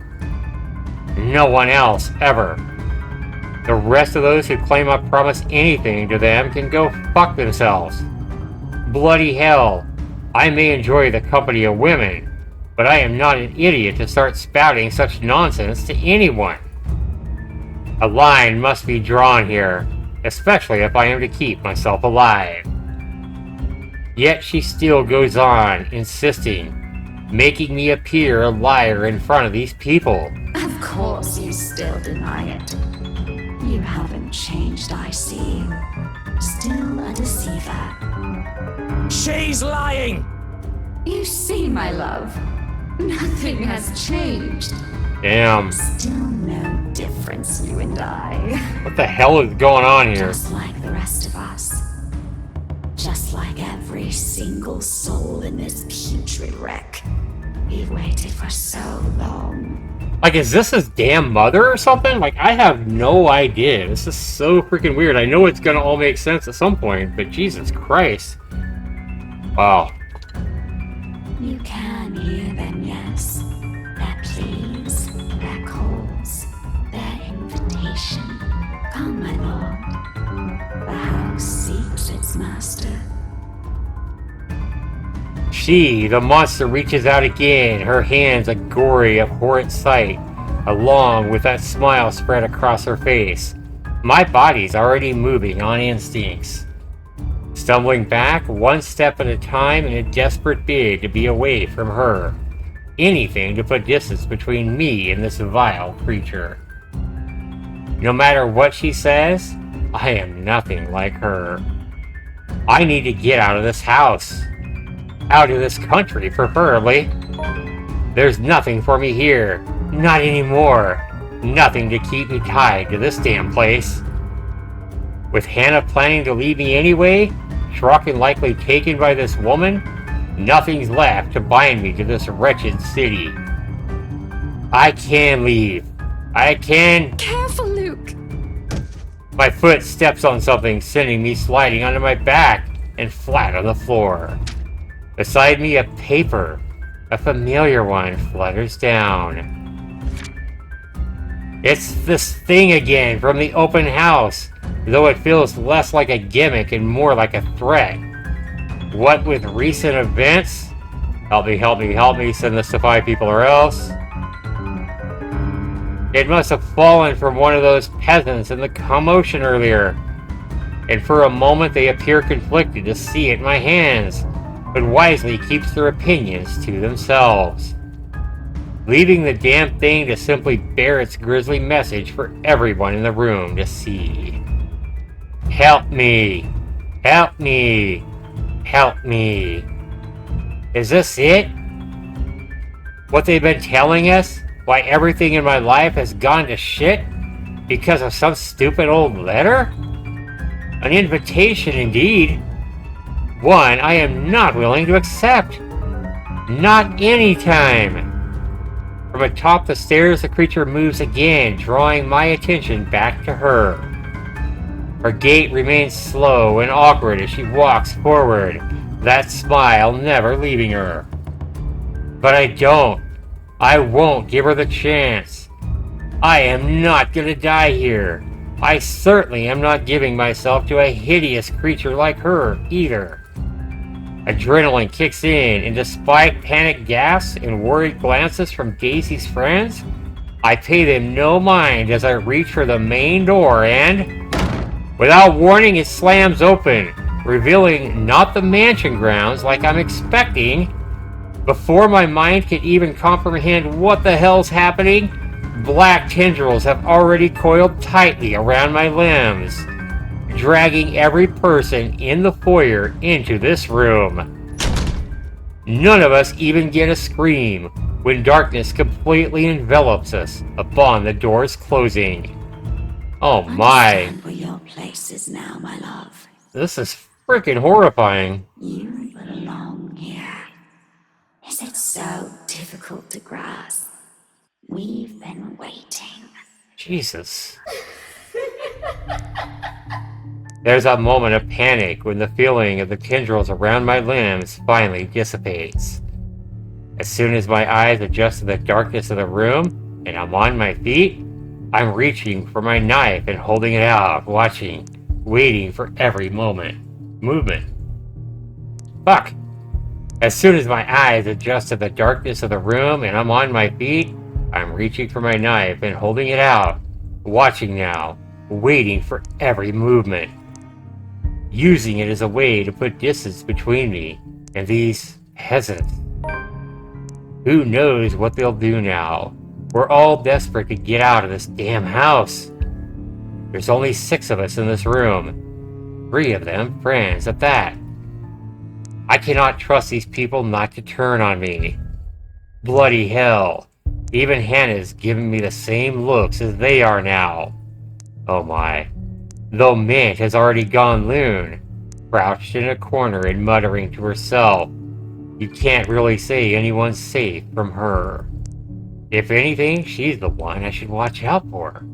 No one else, ever. The rest of those who claim I promised anything to them can go fuck themselves. Bloody hell, I may enjoy the company of women, but I am not an idiot to start spouting such nonsense to anyone. A line must be drawn here, especially if I am to keep myself alive. Yet she still goes on, insisting, making me appear a liar in front of these people. Of course you still deny it. You haven't changed, I see. Still a deceiver. She's lying! You see, my love, nothing has changed. Damn. Still no difference, you and I. What the hell is going on here? Just like the rest of us. Just like every single soul in this putrid wreck. We've waited for so long. Like, is this his damn mother or something? Like, I have no idea. This is so freaking weird. I know it's gonna all make sense at some point, but Jesus Christ. Wow. You can hear them, yes. Their pleas, their calls, their invitation. Come, my lord. The house seeks its master. She, the monster, reaches out again, her hands a gory, abhorrent sight, along with that smile spread across her face. My body's already moving on instincts. Stumbling back, one step at a time in a desperate bid to be away from her. Anything to put distance between me and this vile creature. No matter what she says, I am nothing like her. I need to get out of this house. Out of this country, preferably. There's nothing for me here. Not anymore. Nothing to keep me tied to this damn place. With Hannah planning to leave me anyway, Truck and likely taken by this woman, nothing's left to bind me to this wretched city. I can leave. I can... Careful, Luke. My foot steps on something, sending me sliding onto my back and flat on the floor. Beside me, a paper, a familiar one, flutters down. It's this thing again from the open house, though it feels less like a gimmick and more like a threat. What with recent events? Help me, help me, help me, send this to 5 people or else. It must have fallen from one of those peasants in the commotion earlier. And for a moment they appear conflicted to see it in my hands, but wisely keeps their opinions to themselves, leaving the damn thing to simply bear its grisly message for everyone in the room to see. Help me! Help me! Help me! Is this it? What they've been telling us? Why everything in my life has gone to shit? Because of some stupid old letter? An invitation indeed. One I am not willing to accept. Not anytime. From atop the stairs, the creature moves again, drawing my attention back to her. Her gait remains slow and awkward as she walks forward, that smile never leaving her. But I won't give her the chance. I am not gonna die here. I certainly am not giving myself to a hideous creature like her, either. Adrenaline kicks in, and despite panicked gasps and worried glances from Daisy's friends, I pay them no mind as I reach for the main door and, without warning, it slams open, revealing not the mansion grounds like I'm expecting. Before my mind can even comprehend what the hell's happening, black tendrils have already coiled tightly around my limbs, dragging every person in the foyer into this room. None of us even get a scream when darkness completely envelops us upon the doors closing. Oh my. Understand where your place is now, my love. This is freaking horrifying. You belong here. Is it so difficult to grasp? We've been waiting. Jesus. There's a moment of panic when the feeling of the tendrils around my limbs finally dissipates. As soon as my eyes adjust to the darkness of the room and I'm on my feet, I'm reaching for my knife and holding it out, watching, waiting for every movement. Fuck! As soon as my eyes adjust to the darkness of the room and I'm on my feet, I'm reaching for my knife and holding it out, watching now, waiting for every movement. Using it as a way to put distance between me and these peasants. Who knows what they'll do now? We're all desperate to get out of this damn house. There's only 6 of us in this room. 3 of them friends at that. I cannot trust these people not to turn on me. Bloody hell. Even Hannah's giving me the same looks as they are now. Oh my. Though Mint has already gone loon, crouched in a corner and muttering to herself. You can't really say anyone's safe from her. If anything, she's the one I should watch out for.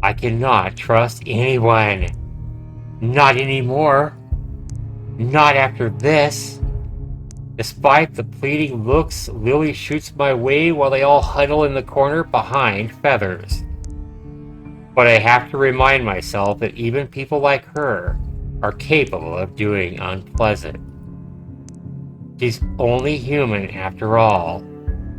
I cannot trust anyone. Not anymore. Not after this. Despite the pleading looks Lily shoots my way while they all huddle in the corner behind Feathers. But I have to remind myself that even people like her are capable of doing unpleasant. She's only human after all.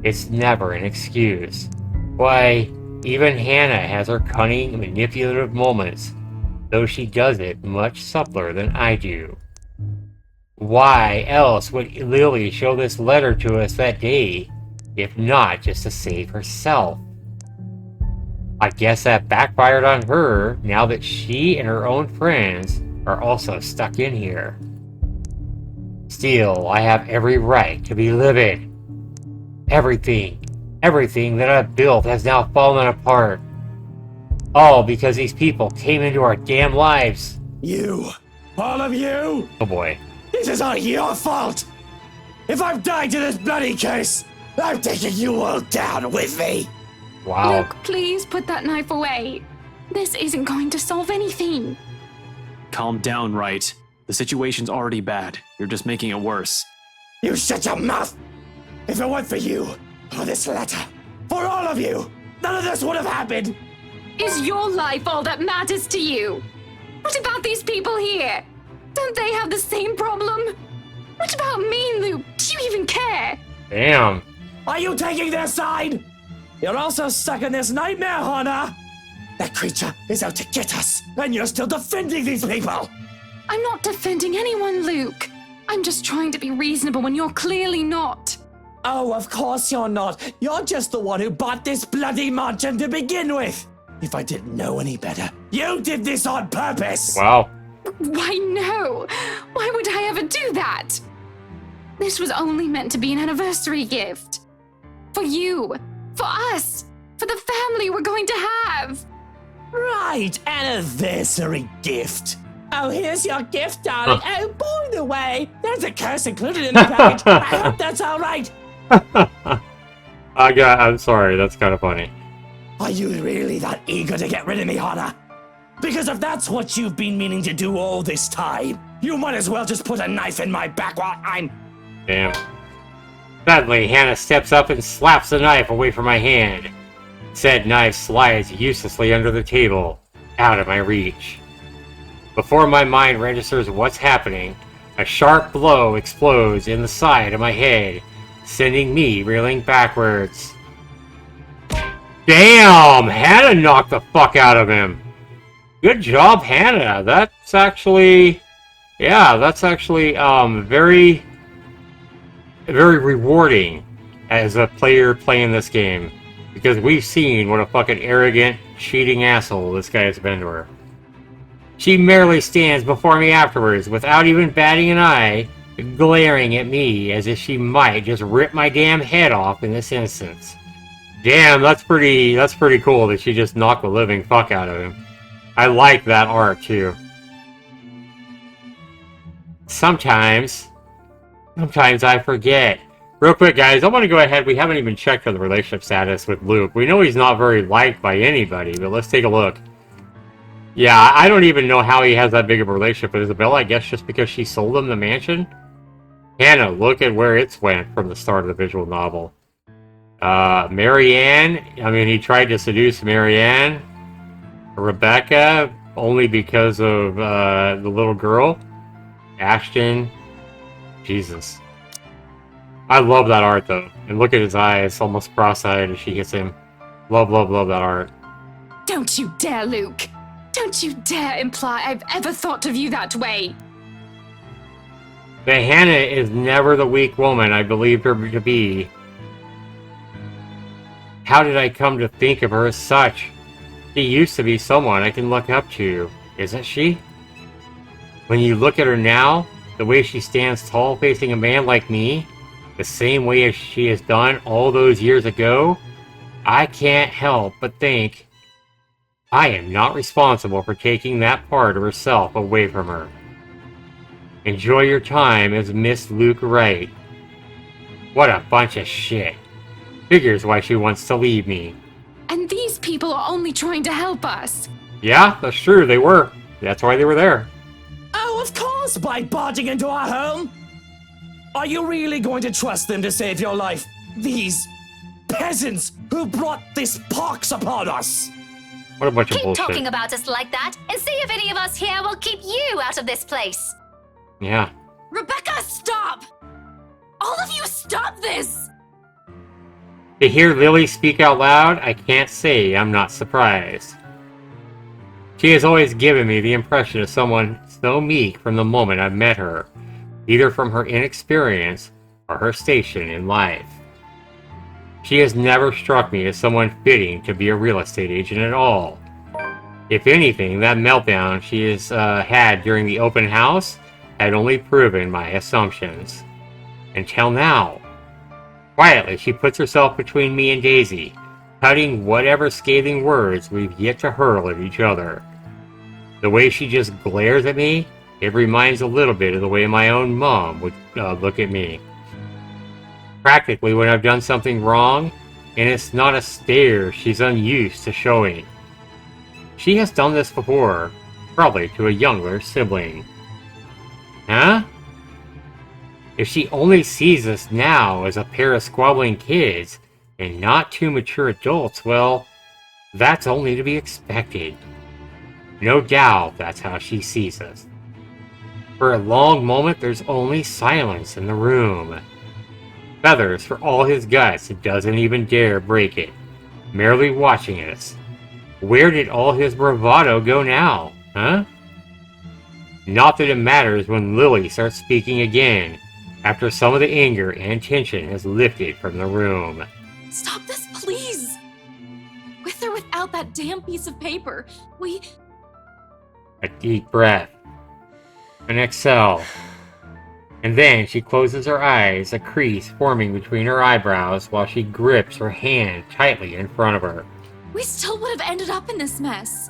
It's never an excuse. Why, even Hannah has her cunning, manipulative moments, though she does it much subtler than I do. Why else would Lily show this letter to us that day, if not just to save herself? I guess that backfired on her now that she and her own friends are also stuck in here. Still, I have every right to be livid. Everything that I've built has now fallen apart. All because these people came into our damn lives. You! All of you! Oh boy. This is all your fault! If I've died to this bloody case, I'm taking you all down with me! Wow. Luke, please put that knife away. This isn't going to solve anything. Calm down, Wright. The situation's already bad. You're just making it worse. You shut your mouth! If it weren't for you, for this letter, for all of you, none of this would have happened! Is your life all that matters to you? What about these people here? Don't they have the same problem? What about me, Luke? Do you even care? Damn. Are you taking their side? You're also stuck in this nightmare, Hannah! That creature is out to get us, and you're still defending these people! I'm not defending anyone, Luke. I'm just trying to be reasonable when you're clearly not. Oh, of course you're not. You're just the one who bought this bloody mansion to begin with. If I didn't know any better, you did this on purpose! Wow. Why, no. Why would I ever do that? This was only meant to be an anniversary gift. For you. For us. For the family we're going to have. Right, anniversary gift. Oh, here's your gift, darling. Oh, by the way, there's a curse included in the package. I hope that's all right. I'm sorry, that's kind of funny. Are you really that eager to get rid of me, Hannah? Because if that's what you've been meaning to do all this time, you might as well just put a knife in my back while I'm... Damn. Suddenly, Hannah steps up and slaps the knife away from my hand. Said knife slides uselessly under the table, out of my reach. Before my mind registers what's happening, a sharp blow explodes in the side of my head, sending me reeling backwards. Damn! Hannah knocked the fuck out of him! Good job, Hannah! That's actually very, very rewarding as a player playing this game. Because we've seen what a fucking arrogant, cheating asshole this guy has been to her. She merely stands before me afterwards without even batting an eye, glaring at me as if she might just rip my damn head off in this instance. Damn, that's pretty cool that she just knocked the living fuck out of him. I like that art too. Sometimes I forget. Real quick, guys, I want to go ahead. We haven't even checked on the relationship status with Luke. We know he's not very liked by anybody, but let's take a look. Yeah, I don't even know how he has that big of a relationship with Isabella. I guess just because she sold him the mansion. Hannah, look at where it's went from the start of the visual novel. Marianne, I mean, he tried to seduce Marianne. Rebecca, only because of the little girl. Ashton, Jesus. I love that art, though. And look at his eyes, almost cross-eyed as she hits him. Love, love, love that art. Don't you dare, Luke. Don't you dare imply I've ever thought of you that way. But Hannah is never the weak woman I believed her to be. How did I come to think of her as such? She used to be someone I can look up to, isn't she? When you look at her now, the way she stands tall facing a man like me, the same way as she has done all those years ago, I can't help but think I am not responsible for taking that part of herself away from her. Enjoy your time as Miss Luke Wright. What a bunch of shit. Figures why she wants to leave me. And these people are only trying to help us. Yeah, that's true, they were. That's why they were there. Oh, of course, by barging into our home. Are you really going to trust them to save your life? These peasants who brought this pox upon us. What a bunch of Keep bullshit. talking about us like that and see if any of us here will keep you out of this place. Yeah. Rebecca, stop! All of you stop this! To hear Lily speak out loud, I can't say I'm not surprised. She has always given me the impression of someone so meek from the moment I've met her, either from her inexperience or her station in life. She has never struck me as someone fitting to be a real estate agent at all. If anything, that meltdown she has had during the open house had only proven my assumptions. Until now. Quietly, she puts herself between me and Daisy, cutting whatever scathing words we've yet to hurl at each other. The way she just glares at me, it reminds a little bit of the way my own mom would look at me. Practically when I've done something wrong, and it's not a stare she's unused to showing. She has done this before, probably to a younger sibling. Huh? If she only sees us now as a pair of squabbling kids, and not two mature adults, well, that's only to be expected. No doubt that's how she sees us. For a long moment, there's only silence in the room. Feathers for all his guts, doesn't even dare break it, merely watching us. Where did all his bravado go now, huh? Not that it matters when Lily starts speaking again, after some of the anger and tension has lifted from the room. Stop this, please! With or without that damn piece of paper, we... A deep breath. An exhale. And then she closes her eyes, a crease forming between her eyebrows while she grips her hand tightly in front of her. We still would have ended up in this mess.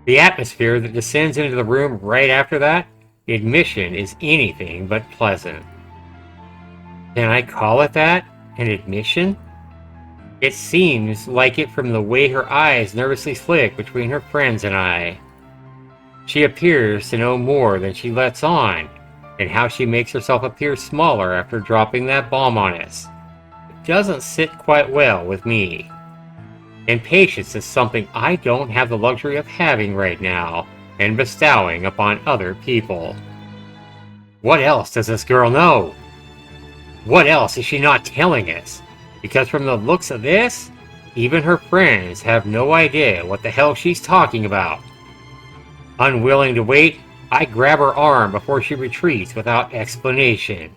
The atmosphere that descends into the room right after that, admission is anything but pleasant. Can I call it that? An admission? It seems like it from the way her eyes nervously flick between her friends and I. She appears to know more than she lets on, and how she makes herself appear smaller after dropping that bomb on us. It doesn't sit quite well with me. Impatience is something I don't have the luxury of having right now, and bestowing upon other people. What else does this girl know? What else is she not telling us? Because from the looks of this, even her friends have no idea what the hell she's talking about. Unwilling to wait, I grab her arm before she retreats without explanation,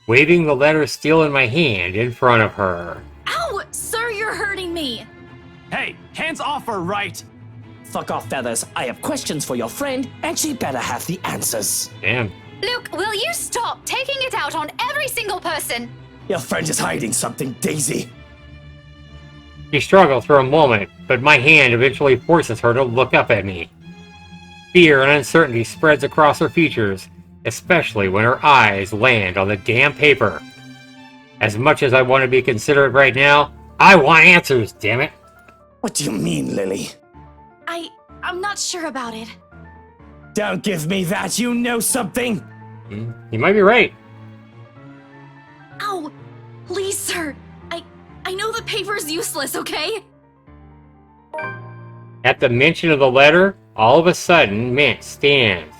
waving the letter still in my hand in front of her. Ow! Sir, you're hurting me! Hey, hands off her, right? Fuck off, Feathers. I have questions for your friend, and she better have the answers. Damn. Luke, will you stop taking it out on every single person? Your friend is hiding something, Daisy. She struggles for a moment, but my hand eventually forces her to look up at me. Fear and uncertainty spreads across her features, especially when her eyes land on the damn paper. As much as I want to be considerate right now, I want answers, damn it. What do you mean, Lily? I'm not sure about it. Don't give me that, you know something! You might be right. Ow! Please, sir. I know the paper's useless, okay? At the mention of the letter, all of a sudden, Mint stands.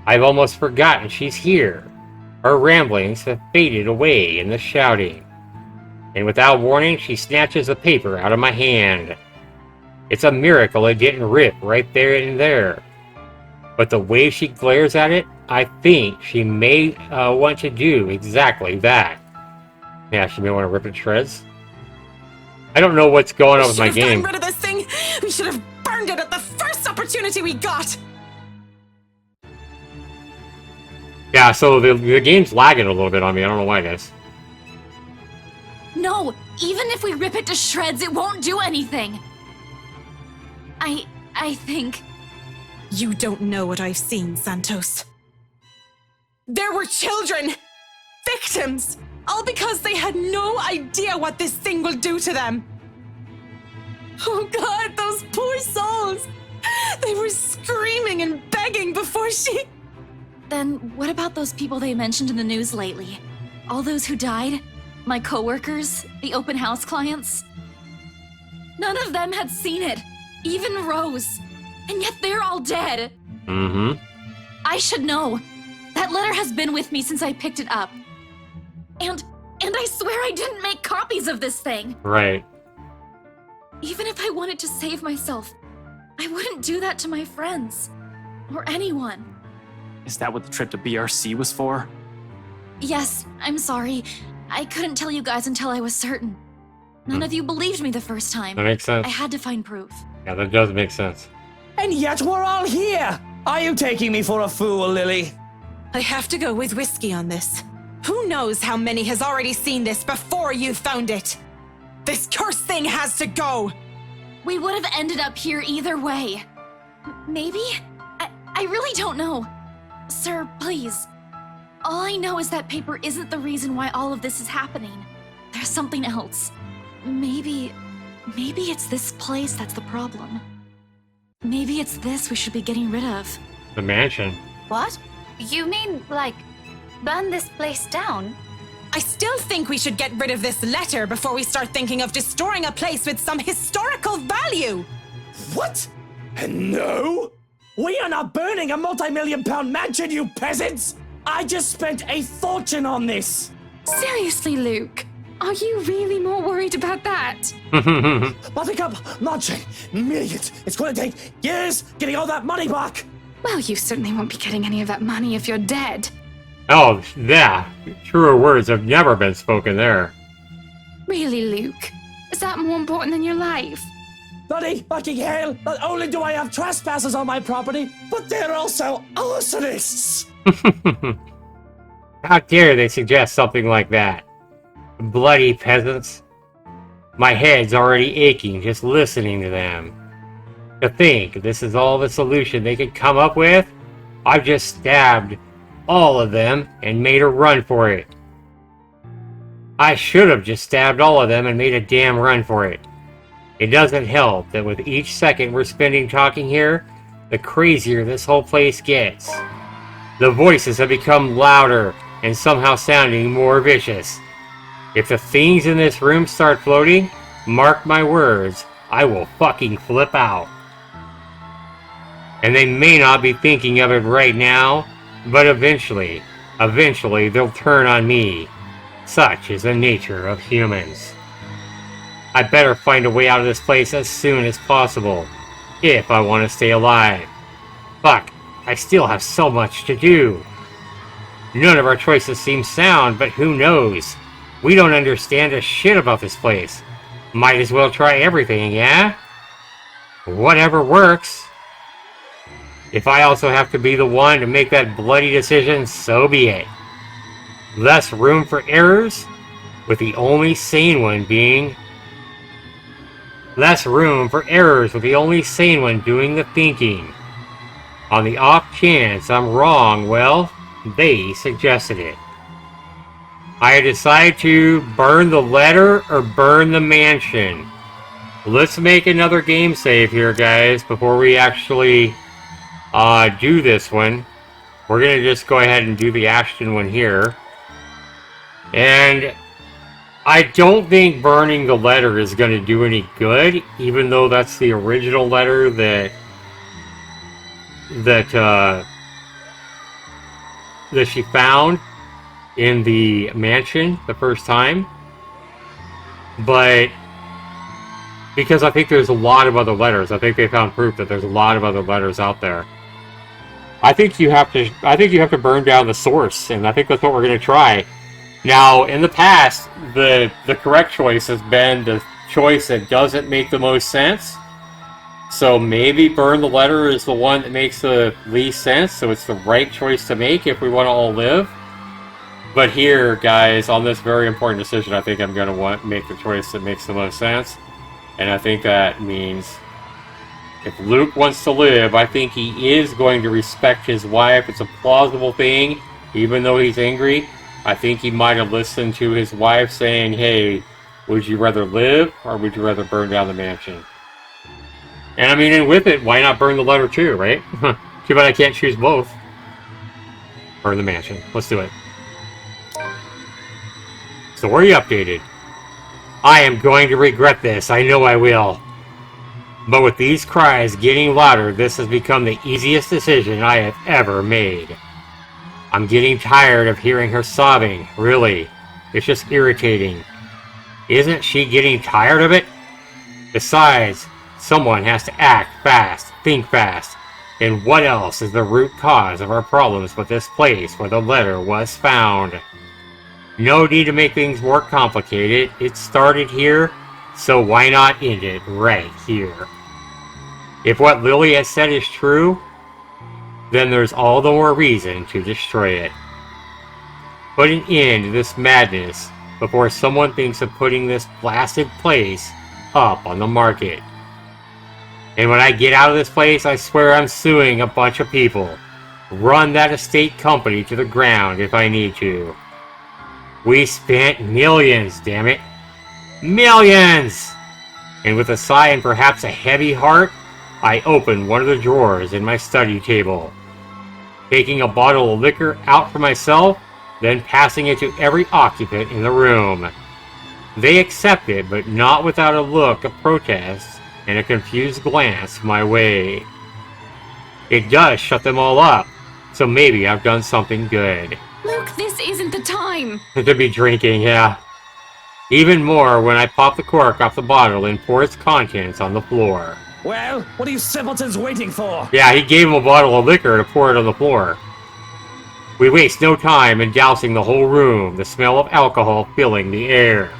I've almost forgotten she's here. Her ramblings have faded away in the shouting. And without warning, she snatches the paper out of my hand. It's a miracle it didn't rip right there and there. But the way she glares at it, I think she may want to do exactly that. Yeah, she may want to rip it to shreds. I don't know what's going on with my game. We should have gotten rid of this thing! We should have burned it at the first opportunity we got! Yeah, so the game's lagging a little bit on me. I don't know why, guys. No! Even if we rip it to shreds, it won't do anything! I think... You don't know what I've seen, Santos. There were children! Victims! All because they had no idea what this thing will do to them! Oh God, those poor souls! They were screaming and begging before she... Then what about those people they mentioned in the news lately? All those who died? My coworkers? The open house clients? None of them had seen it. Even Rose. And yet they're all dead. Mm-hmm. I should know. That letter has been with me since I picked it up. And I swear I didn't make copies of this thing. Right. Even if I wanted to save myself, I wouldn't do that to my friends. Or anyone. Is that what the trip to BRC was for? Yes, I'm sorry. I couldn't tell you guys until I was certain. None of you believed me the first time. That makes sense. I had to find proof. Yeah, that does make sense. And yet we're all here! Are you taking me for a fool, Lily? I have to go with whiskey on this. Who knows how many has already seen this before you found it? This cursed thing has to go! We would have ended up here either way. Maybe? I really don't know. Sir, please. All I know is that paper isn't the reason why all of this is happening. There's something else. Maybe it's this place that's the problem. Maybe it's this we should be getting rid of. The mansion. What? You mean, like, burn this place down? I still think we should get rid of this letter before we start thinking of destroying a place with some historical value! What? No? We are not burning a multi-million-pound mansion, you peasants! I just spent a fortune on this! Seriously, Luke, are you really more worried about that? Buttercup, Moonshine, millions! It's gonna take years getting all that money back! Well, you certainly won't be getting any of that money if you're dead. Oh, yeah. Truer words have never been spoken there. Really, Luke? Is that more important than your life? Bloody fucking hell! Not only do I have trespassers on my property, but they're also arsonists! How dare they suggest something like that? Bloody peasants. My head's already aching just listening to them. To think this is all the solution they could come up with? I've just stabbed all of them and made a run for it. I should have just stabbed all of them and made a damn run for it. It doesn't help that with each second we're spending talking here, the crazier this whole place gets. The voices have become louder and somehow sounding more vicious. If the things in this room start floating, mark my words, I will fucking flip out. And they may not be thinking of it right now, but eventually they'll turn on me. Such is the nature of humans. I better find a way out of this place as soon as possible, if I want to stay alive. Fuck, I still have so much to do. None of our choices seem sound, but who knows? We don't understand a shit about this place. Might as well try everything, yeah? Whatever works. If I also have to be the one to make that bloody decision, so be it. Less room for errors, with the only sane one being... Less room for errors with the only sane one doing the thinking. On the off chance I'm wrong, well, they suggested it. I decide to burn the letter or burn the mansion. Let's make another game save here, guys, before we actually do this one. We're going to just go ahead and do the Ashton one here. And I don't think burning the letter is going to do any good, even though that's the original letter that she found in the mansion the first time. But because I think there's a lot of other letters. I think they found proof that there's a lot of other letters out there. I think you have to burn down the source, and I think that's what we're going to try. Now, in the past, the correct choice has been the choice that doesn't make the most sense. So maybe burn the letter is the one that makes the least sense, so it's the right choice to make if we want to all live. But here, guys, on this very important decision, I think I'm going to make the choice that makes the most sense. And I think that means if Luke wants to live, I think he is going to respect his wife. It's a plausible thing, even though he's angry. I think he might have listened to his wife saying, hey, would you rather live or would you rather burn down the mansion? And I mean, and with it, why not burn the letter too, right? Too bad I can't choose both. Burn the mansion. Let's do it. Story updated. I am going to regret this. I know I will. But with these cries getting louder, this has become the easiest decision I have ever made. I'm getting tired of hearing her sobbing, really. It's just irritating. Isn't she getting tired of it? Besides, someone has to act fast, think fast. And what else is the root cause of our problems with this place where the letter was found? No need to make things more complicated. It started here, so why not end it right here? If what Lily has said is true, then there's all the more reason to destroy it. Put an end to this madness before someone thinks of putting this blasted place up on the market. And when I get out of this place, I swear I'm suing a bunch of people. Run that estate company to the ground if I need to. We spent millions, damn it. Millions! And with a sigh and perhaps a heavy heart, I opened one of the drawers in my study table. Taking a bottle of liquor out for myself, then passing it to every occupant in the room. They accept it, but not without a look of protest and a confused glance my way. It does shut them all up, so maybe I've done something good. Luke, this isn't the time. To be drinking, yeah. Even more when I pop the cork off the bottle and pour its contents on the floor. Well, what are you simpletons waiting for? Yeah, he gave him a bottle of liquor to pour it on the floor. We waste no time in dousing the whole room, the smell of alcohol filling the air.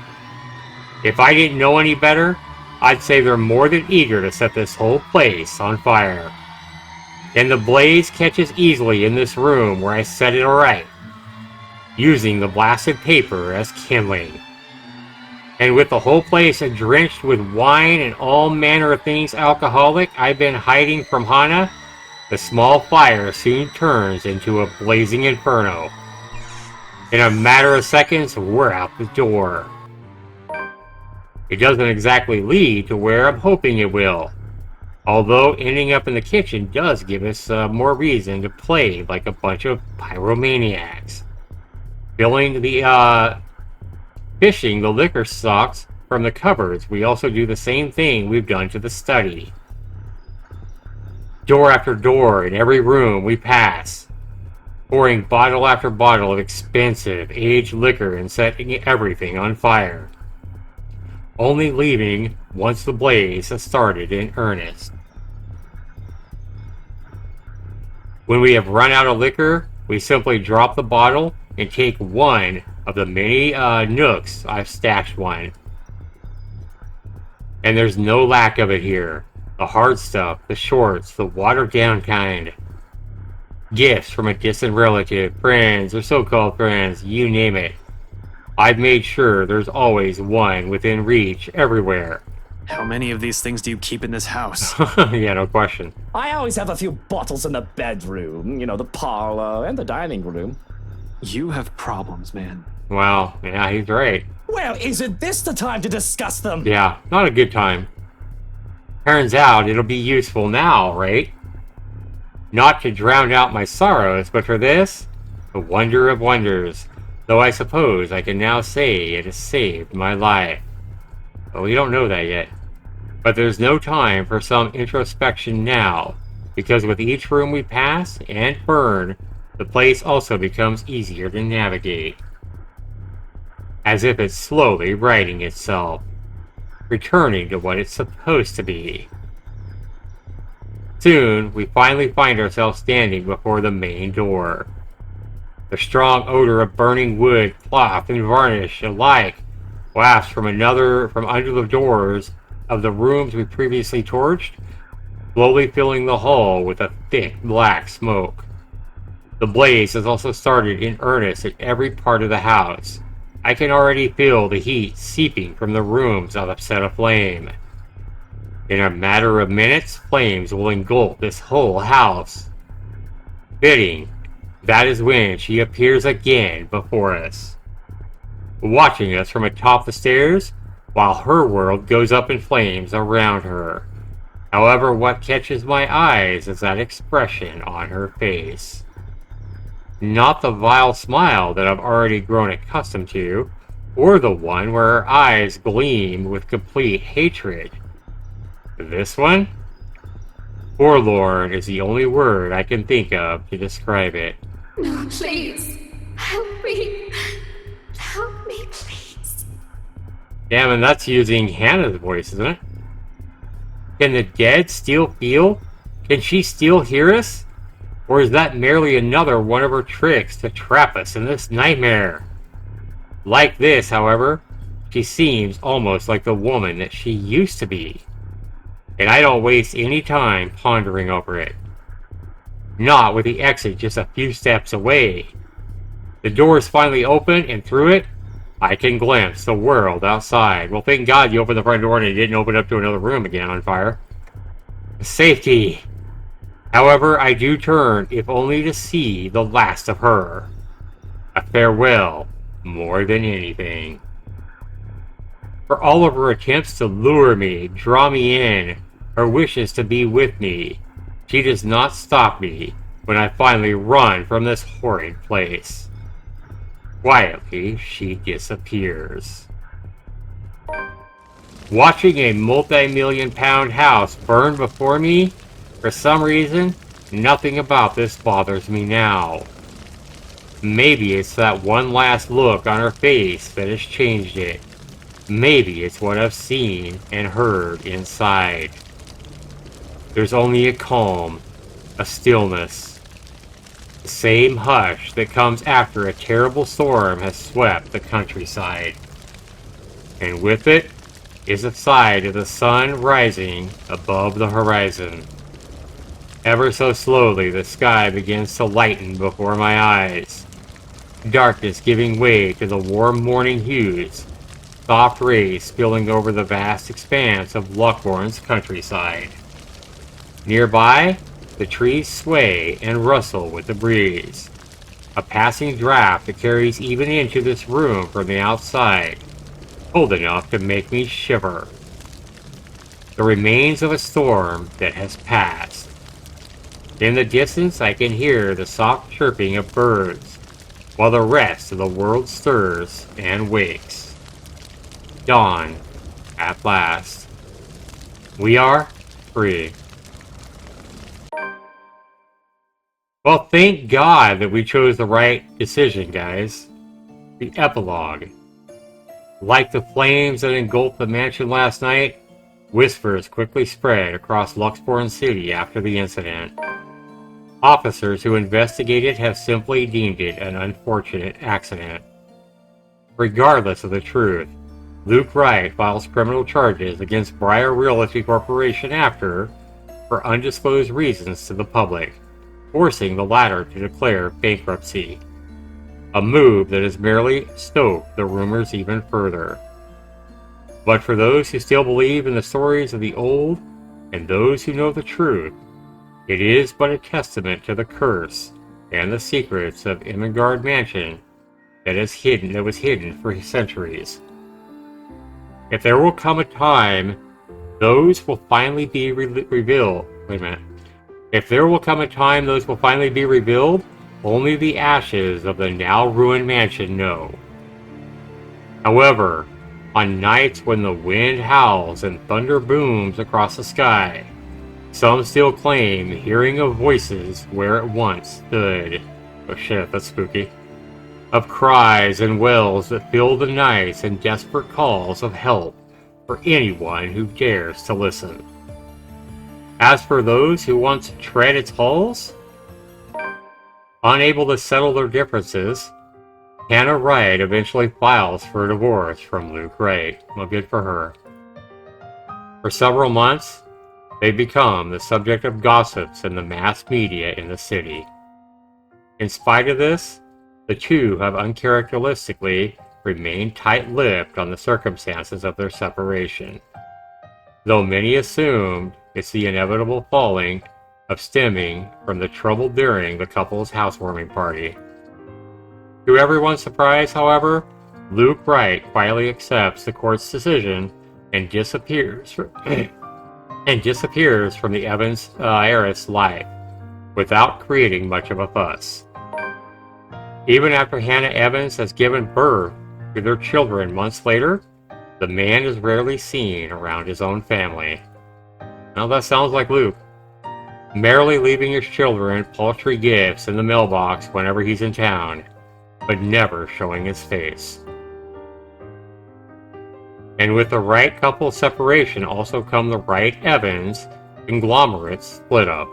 If I didn't know any better, I'd say they're more than eager to set this whole place on fire. And the blaze catches easily in this room where I set it aright, using the blasted paper as kindling. And with the whole place drenched with wine and all manner of things alcoholic I've been hiding from Hana, the small fire soon turns into a blazing inferno. In a matter of seconds, we're out the door. It doesn't exactly lead to where I'm hoping it will, although ending up in the kitchen does give us more reason to play like a bunch of pyromaniacs. Fishing the liquor stocks from the cupboards, we also do the same thing we've done to the study. Door after door in every room we pass, pouring bottle after bottle of expensive, aged liquor and setting everything on fire. Only leaving once the blaze has started in earnest. When we have run out of liquor, we simply drop the bottle and take one of the many nooks I've stashed one. And there's no lack of it here. The hard stuff, the shorts, the watered down kind. Gifts from a distant relative, friends, or so-called friends, you name it. I've made sure there's always one within reach everywhere. How many of these things do you keep in this house? Yeah, no question. I always have a few bottles in the bedroom, you know, the parlor and the dining room. You have problems, man. Well, yeah, he's right. Well, isn't this the time to discuss them? Yeah, not a good time. Turns out it'll be useful now, right? Not to drown out my sorrows, but for this, the wonder of wonders. Though I suppose I can now say it has saved my life. But we don't know that yet. But there's no time for some introspection now, because with each room we pass and burn, the place also becomes easier to navigate. As if it's slowly righting itself, returning to what it's supposed to be. Soon, we finally find ourselves standing before the main door. The strong odor of burning wood, cloth, and varnish alike wafts from under the doors of the rooms we previously torched, slowly filling the hall with a thick black smoke. The blaze has also started in earnest at every part of the house. I can already feel the heat seeping from the rooms of set aflame. In a matter of minutes, flames will engulf this whole house. Fitting, that is when she appears again before us, watching us from atop the stairs, while her world goes up in flames around her. However, what catches my eyes is that expression on her face. Not the vile smile that I've already grown accustomed to, or the one where her eyes gleam with complete hatred. This one? Forlorn is the only word I can think of to describe it. No, please. Help me. Help me, please. Damn, and that's using Hannah's voice, isn't it? Can the dead still feel? Can she still hear us? Or is that merely another one of her tricks to trap us in this nightmare? Like this, however, she seems almost like the woman that she used to be. And I don't waste any time pondering over it. Not with the exit just a few steps away. The door is finally open, and through it, I can glimpse the world outside. Well, thank God you opened the front door and it didn't open up to another room again on fire. Safety! However, I do turn, if only to see the last of her. A farewell, more than anything. For all of her attempts to lure me, draw me in, her wishes to be with me, she does not stop me when I finally run from this horrid place. Quietly, she disappears. Watching a multi-million-pound house burn before me, for some reason, nothing about this bothers me now. Maybe it's that one last look on her face that has changed it. Maybe it's what I've seen and heard inside. There's only a calm, a stillness. The same hush that comes after a terrible storm has swept the countryside. And with it is the sight of the sun rising above the horizon. Ever so slowly, the sky begins to lighten before my eyes. Darkness giving way to the warm morning hues, soft rays spilling over the vast expanse of Lochborn's countryside. Nearby, the trees sway and rustle with the breeze. A passing draft that carries even into this room from the outside, cold enough to make me shiver. The remains of a storm that has passed. In the distance, I can hear the soft chirping of birds, while the rest of the world stirs and wakes. Dawn, at last. We are free. Well, thank God that we chose the right decision, guys. The epilogue. Like the flames that engulfed the mansion last night, whispers quickly spread across Lochborn City after the incident. Officers who investigated have simply deemed it an unfortunate accident. Regardless of the truth, Luke Wright files criminal charges against Briar Realty Corporation after, for undisclosed reasons to the public, forcing the latter to declare bankruptcy. A move that has merely stoked the rumors even further. But for those who still believe in the stories of the old, and those who know the truth, it is but a testament to the curse and the secrets of Imengard Mansion that was hidden for centuries. If there will come a time, those will finally be revealed. Wait a minute. If there will come a time those will finally be revealed, only the ashes of the now ruined mansion know. However, on nights when the wind howls and thunder booms across the sky, some still claim the hearing of voices where it once stood. Oh shit, that's spooky. Of cries and wails that fill the nights and desperate calls of help for anyone who dares to listen. As for those who want to tread its halls, unable to settle their differences, Hannah Wright eventually files for a divorce from Luke Wright. Well, good for her. For several months, they become the subject of gossips in the mass media in the city. In spite of this, the two have uncharacteristically remained tight-lipped on the circumstances of their separation, though many assumed it's the inevitable falling of stemming from the trouble during the couple's housewarming party. To everyone's surprise, however, Luke Wright quietly accepts the court's decision and disappears from the Evans heiress' life without creating much of a fuss. Even after Hannah Evans has given birth to their children months later, the man is rarely seen around his own family. Now that sounds like Luke. Merely leaving his children paltry gifts in the mailbox whenever he's in town, but never showing his face. And with the Wright couple's separation also come the Wright-Evans conglomerate split up.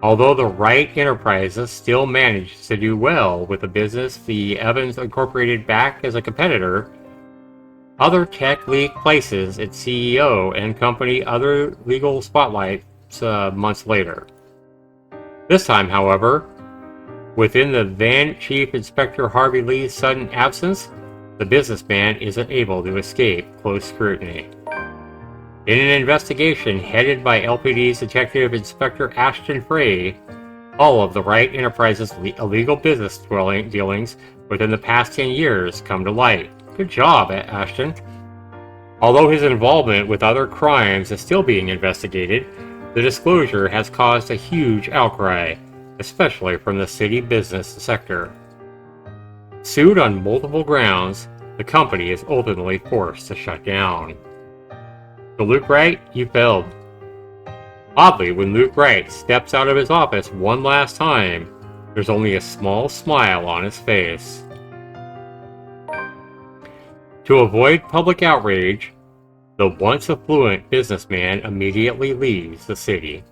Although the Wright Enterprises still managed to do well with the business the Evans incorporated back as a competitor, other tech league places its CEO and company other legal spotlights months later. This time, however, within the then Chief Inspector Harvey Lee's sudden absence, the businessman isn't able to escape close scrutiny. In an investigation headed by LPD's Detective Inspector Ashton Frey, all of the Wright Enterprises' illegal business dealings within the past 10 years come to light. Good job, Ashton. Although his involvement with other crimes is still being investigated, the disclosure has caused a huge outcry, especially from the city business sector. Sued on multiple grounds, the company is ultimately forced to shut down. So Luke Wright, you failed. Oddly, when Luke Wright steps out of his office one last time, there's only a small smile on his face. To avoid public outrage, the once affluent businessman immediately leaves the city.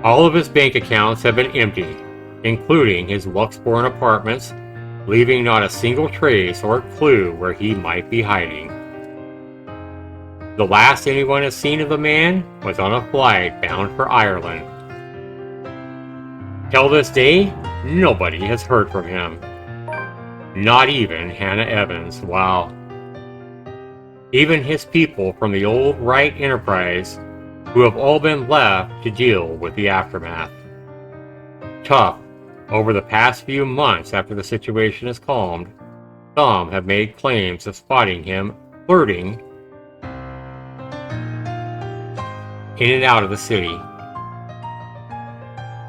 All of his bank accounts have been emptied, including his Luxborn apartments, leaving not a single trace or clue where he might be hiding. The last anyone has seen of the man was on a flight bound for Ireland. Till this day, nobody has heard from him. Not even Hannah Evans. Wow. Even his people from the old Wright Enterprise, who have all been left to deal with the aftermath. Tough, over the past few months after the situation has calmed, some have made claims of spotting him flirting in and out of the city.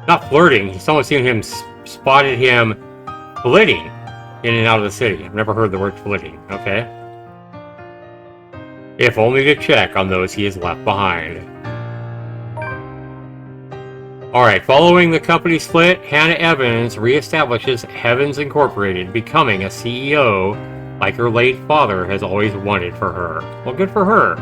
Not flirting, someone's seen him, spotted him flitting in and out of the city. I've never heard the word flitting, okay? If only to check on those he has left behind. Alright, following the company split, Hannah Evans reestablishes Evans Incorporated, becoming a CEO like her late father has always wanted for her. Well, good for her.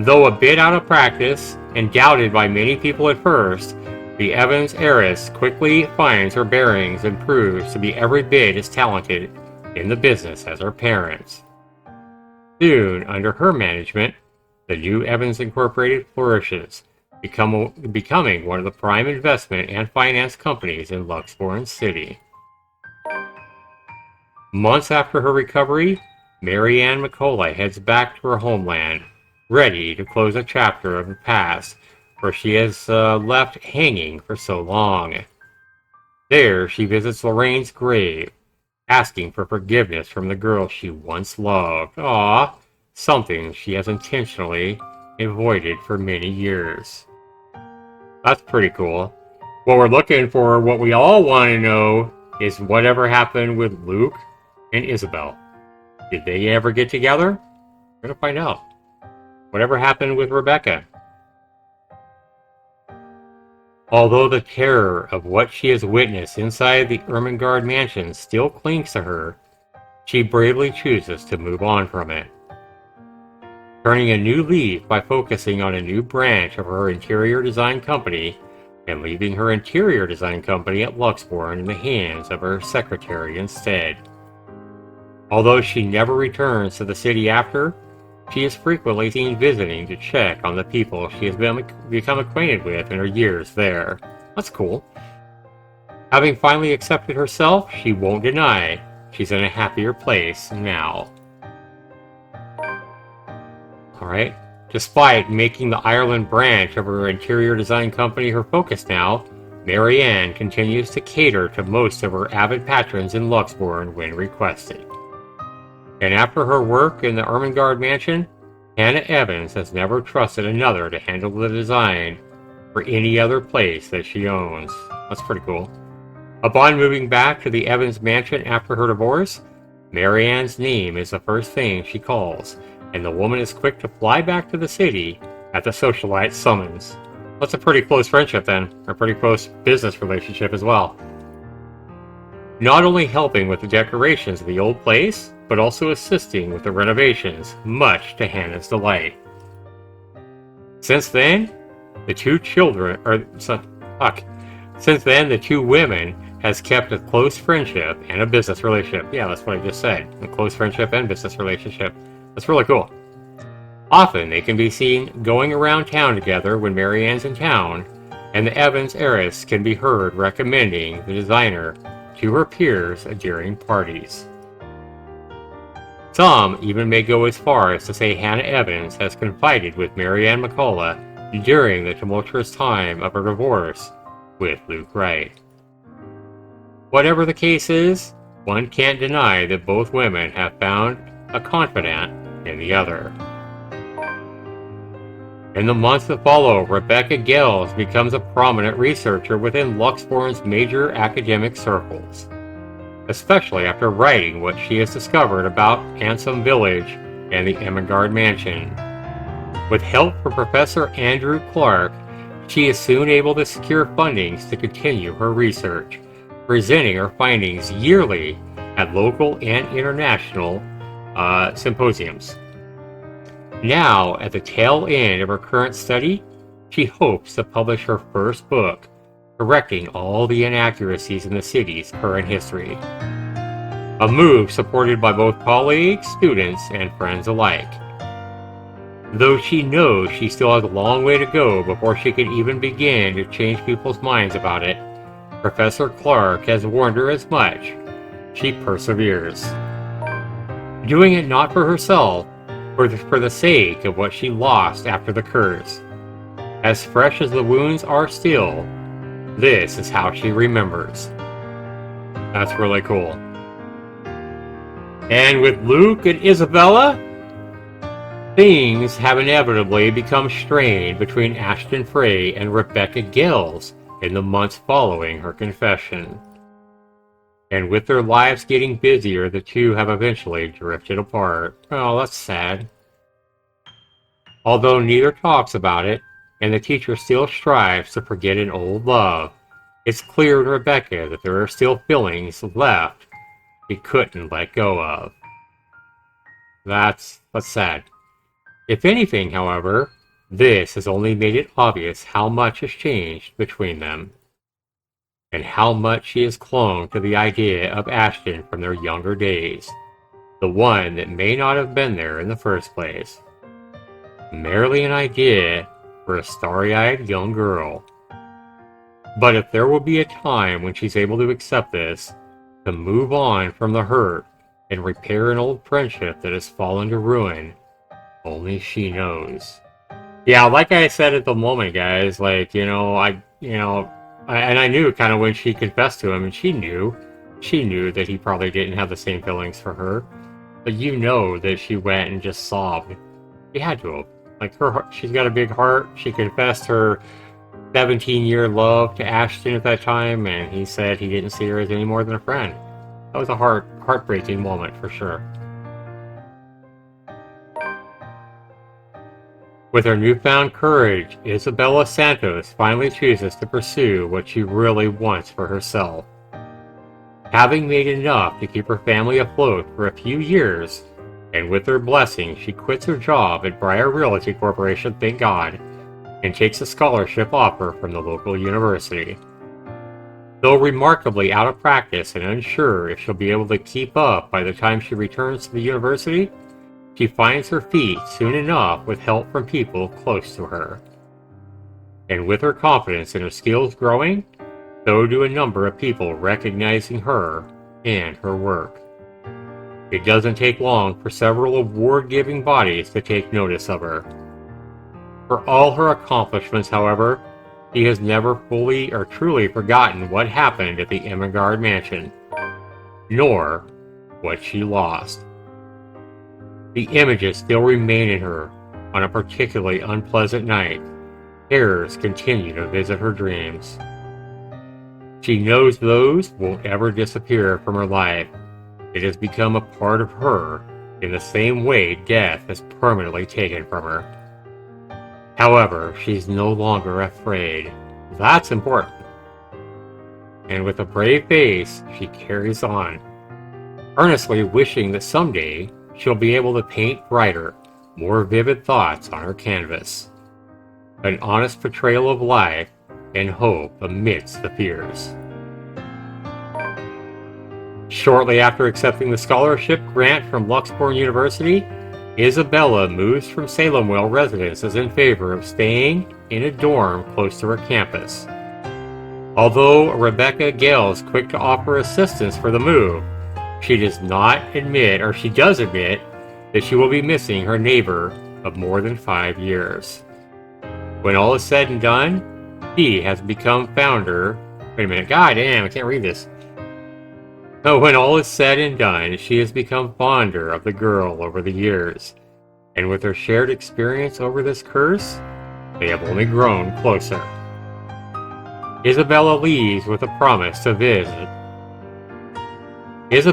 Though a bit out of practice and doubted by many people at first, the Evans heiress quickly finds her bearings and proves to be every bit as talented in the business as her parents. Soon, under her management, the new Evans Incorporated flourishes, becoming one of the prime investment and finance companies in Luxborn City. Months after her recovery, Mary Ann McCullough heads back to her homeland, ready to close a chapter of the past where she has left hanging for so long. There, she visits Lorraine's grave, asking for forgiveness from the girl she once loved. Aww, something she has intentionally avoided for many years. That's pretty cool. What we're looking for, what we all want to know, is whatever happened with Luke and Isabel. Did they ever get together? We're gonna find out. Whatever happened with Rebecca? Although the terror of what she has witnessed inside the Ermengarde mansion still clings to her, she bravely chooses to move on from it. Turning a new leaf by focusing on a new branch of her interior design company and leaving her interior design company at Luxborn in the hands of her secretary instead. Although she never returns to the city after, she is frequently seen visiting to check on the people she has become acquainted with in her years there. That's cool. Having finally accepted herself, she won't deny she's in a happier place now. Alright. Despite making the Ireland branch of her interior design company her focus now, Marianne continues to cater to most of her avid patrons in Luxborn when requested. And after her work in the Ermengarde mansion, Hannah Evans has never trusted another to handle the design for any other place that she owns. That's pretty cool. Upon moving back to the Evans mansion after her divorce, Marianne's name is the first thing she calls, and the woman is quick to fly back to the city at the socialite's summons. That's a pretty close friendship then, or a pretty close business relationship as well. Not only helping with the decorations of the old place, but also assisting with the renovations, much to Hannah's delight. Since then, the two women has kept a close friendship and a business relationship. Yeah, that's what I just said. A close friendship and business relationship. That's really cool. Often they can be seen going around town together when Marianne's in town, and the Evans heiress can be heard recommending the designer to her peers during parties. Some even may go as far as to say Hannah Evans has confided with Marianne McCullough during the tumultuous time of her divorce with Luke Wright. Whatever the case is, one can't deny that both women have found a confidant in the other. In the months that follow, Rebecca Gels becomes a prominent researcher within Luxborn's major academic circles, especially after writing what she has discovered about Ansem Village and the Ermengarde mansion. With help from Professor Andrew Clark, she is soon able to secure fundings to continue her research, presenting her findings yearly at local and international symposiums. Now, at the tail end of her current study, she hopes to publish her first book, correcting all the inaccuracies in the city's current history. A move supported by both colleagues, students, and friends alike. Though she knows she still has a long way to go before she can even begin to change people's minds about it, Professor Clark has warned her as much. She perseveres. Doing it not for herself, but for the sake of what she lost after the curse. As fresh as the wounds are still, this is how she remembers. That's really cool. And with Luke and Isabella, things have inevitably become strained between Ashton Frey and Rebecca Gels in the months following her confession. And with their lives getting busier, the two have eventually drifted apart. Oh, that's sad. Although neither talks about it, and the teacher still strives to forget an old love, it's clear to Rebecca that there are still feelings left he couldn't let go of. That's sad. If anything, however, this has only made it obvious how much has changed between them, and how much she has clung to the idea of Ashton from their younger days, the one that may not have been there in the first place. Merely an idea for a starry-eyed young girl. But if there will be a time when she's able to accept this, to move on from the hurt and repair an old friendship that has fallen to ruin, only she knows. Yeah, like I said at the moment, guys, And I knew kind of when she confessed to him, and she knew that he probably didn't have the same feelings for her. But you know that she went and just sobbed. She had to have. Like, she's got a big heart. She confessed her 17-year love to Ashton at that time, and he said he didn't see her as any more than a friend. That was a heartbreaking moment for sure. With her newfound courage, Isabella Santos finally chooses to pursue what she really wants for herself. Having made enough to keep her family afloat for a few years, and with her blessing, she quits her job at Briar Realty Corporation, thank God, and takes a scholarship offer from the local university. Though remarkably out of practice and unsure if she'll be able to keep up by the time she returns to the university, she finds her feet soon enough with help from people close to her. And with her confidence in her skills growing, so do a number of people recognizing her and her work. It doesn't take long for several award-giving bodies to take notice of her. For all her accomplishments, however, she has never fully or truly forgotten what happened at the Emigard Mansion, nor what she lost. The images still remain in her on a particularly unpleasant night. Terrors continue to visit her dreams. She knows those won't ever disappear from her life. It has become a part of her in the same way death has permanently taken from her. However, she's no longer afraid. That's important. And with a brave face, she carries on, earnestly wishing that someday she'll be able to paint brighter, more vivid thoughts on her canvas. An honest portrayal of life and hope amidst the fears. Shortly after accepting the scholarship grant from Luxembourg University, Isabella moves from Salemville residences in favor of staying in a dorm close to her campus. Although Rebecca Gale is quick to offer assistance for the move, she does admit that she will be missing her neighbor of more than 5 years. When all is said and done, he has become founder. Wait a minute, god damn, I can't read this. So when all is said and done, she has become fonder of the girl over the years. And with her shared experience over this curse, they have only grown closer. Isabella leaves with a promise to visit. Every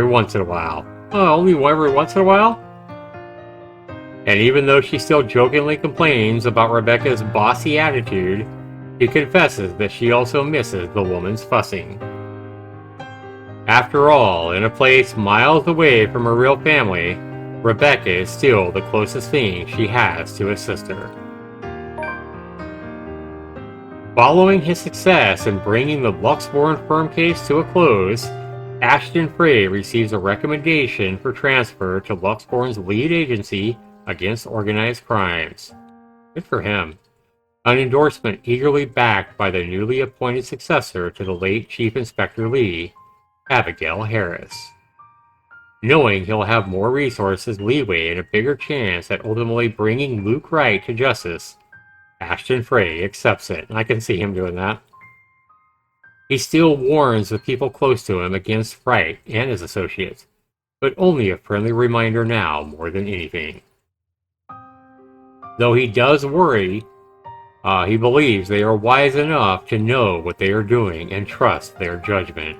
once in a while. Oh, only every once in a while? And even though she still jokingly complains about Rebecca's bossy attitude, she confesses that she also misses the woman's fussing. After all, in a place miles away from her real family, Rebecca is still the closest thing she has to a sister. Following his success in bringing the Luxembourg firm case to a close, Ashton Frey receives a recommendation for transfer to Luxembourg's lead agency against organized crimes. Good for him. An endorsement eagerly backed by the newly appointed successor to the late Chief Inspector Lee, Abigail Harris. Knowing he'll have more resources, leeway, and a bigger chance at ultimately bringing Luke Wright to justice, Ashton Frey accepts it, and I can see him doing that. He still warns the people close to him against Wright and his associates, but only a friendly reminder now more than anything. Though he does worry, he believes they are wise enough to know what they are doing and trust their judgment.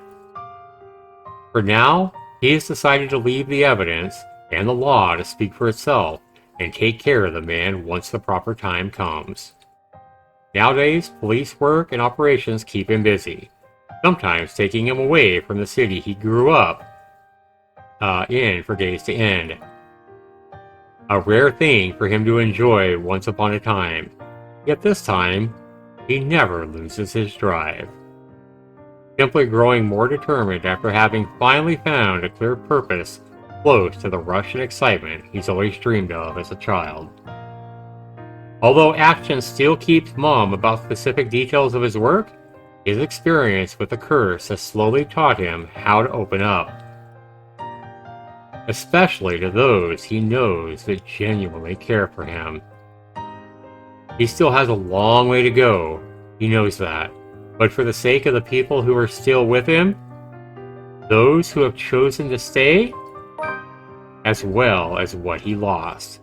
For now, he has decided to leave the evidence and the law to speak for itself and take care of the man once the proper time comes. Nowadays, police work and operations keep him busy, sometimes taking him away from the city he grew up in for days to end. A rare thing for him to enjoy once upon a time, yet this time, he never loses his drive. Simply growing more determined after having finally found a clear purpose close to the rush and excitement he's always dreamed of as a child. Although Ashton still keeps mum about specific details of his work, his experience with the curse has slowly taught him how to open up. Especially to those he knows that genuinely care for him. He still has a long way to go, He knows that. But for the sake of the people who are still with him, those who have chosen to stay, as well as what he lost,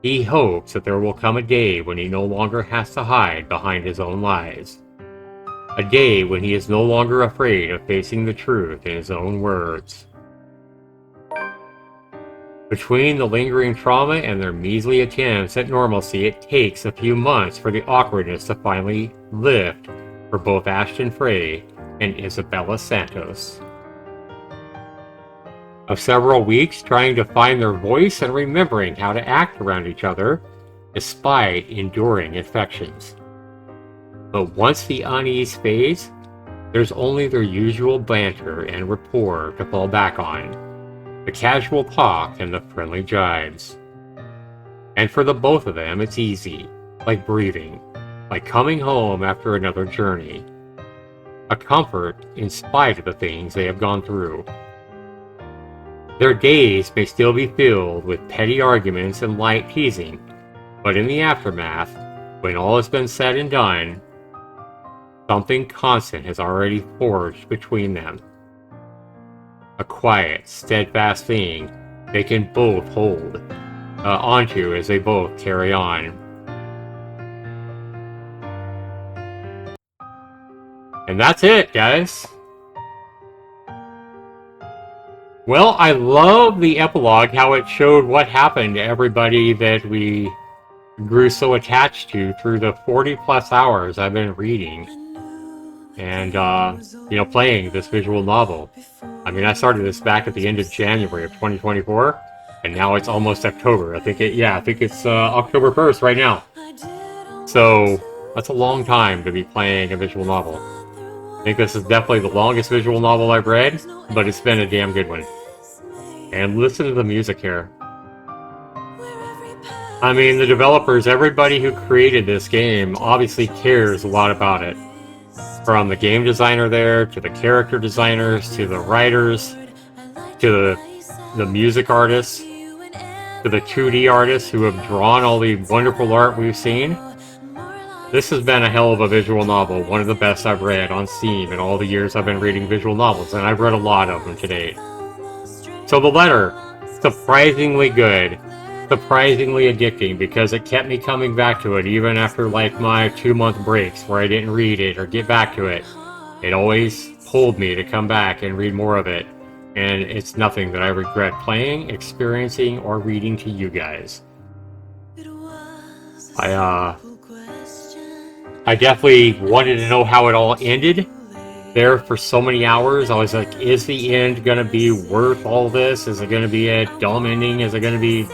he hopes that there will come a day when he no longer has to hide behind his own lies. A day when he is no longer afraid of facing the truth in his own words. Between the lingering trauma and their measly attempts at normalcy, it takes a few months for the awkwardness to finally lift for both Ashton Frey and Isabella Santos. Of several weeks trying to find their voice and remembering how to act around each other, despite enduring infections. But once the unease fades, there's only their usual banter and rapport to fall back on. The casual talk and the friendly jibes. And for the both of them, it's easy, like breathing, like coming home after another journey. A comfort in spite of the things they have gone through. Their days may still be filled with petty arguments and light teasing, but in the aftermath, when all has been said and done, something constant has already forged between them. A quiet, steadfast thing they can both hold onto as they both carry on. And that's it, guys. Well, I love the epilogue, how it showed what happened to everybody that we grew so attached to through the 40 plus hours I've been reading and, playing this visual novel. I mean, I started this back at the end of January of 2024, and now it's almost October. I think it's October 1st right now. So, that's a long time to be playing a visual novel. I think this is definitely the longest visual novel I've read, but it's been a damn good one. And listen to the music here. I mean, the developers, everybody who created this game obviously cares a lot about it. From the game designer there, to the character designers, to the writers, to the music artists, to the 2D artists who have drawn all the wonderful art we've seen. This has been a hell of a visual novel, one of the best I've read on Steam in all the years I've been reading visual novels, and I've read a lot of them to date. So the letter, surprisingly good, surprisingly addicting, because it kept me coming back to it even after like my 2-month breaks where I didn't read it or get back to it. It always pulled me to come back and read more of it, and it's nothing that I regret playing, experiencing, or reading to you guys. I definitely wanted to know how it all ended there for so many hours. I was like, is the end going to be worth all this? Is it going to be a dumb ending? Is it going to be,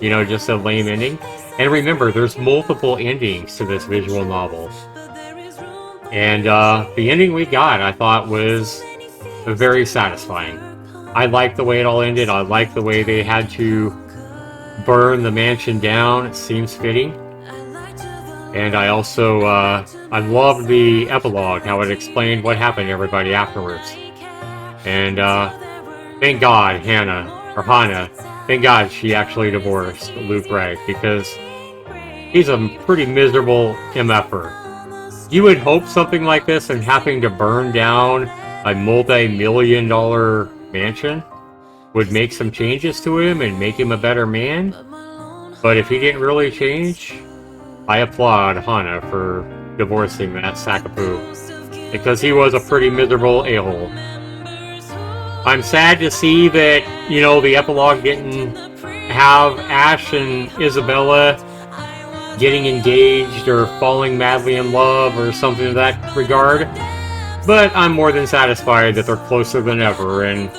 just a lame ending? And remember, there's multiple endings to this visual novel. And the ending we got, I thought, was very satisfying. I liked the way it all ended. I liked the way they had to burn the mansion down. It seems fitting. And I also, I loved the epilogue, how it explained what happened to everybody afterwards. And thank God Hannah, thank God she actually divorced Luke Wright, because he's a pretty miserable MFer. You would hope something like this and having to burn down a multi-million-dollar mansion would make some changes to him and make him a better man. But if he didn't really change, I applaud Hannah for divorcing that sack of poo, because he was a pretty miserable a-hole. I'm sad to see that, the epilogue didn't have Ash and Isabella getting engaged or falling madly in love or something of that regard, but I'm more than satisfied that they're closer than ever and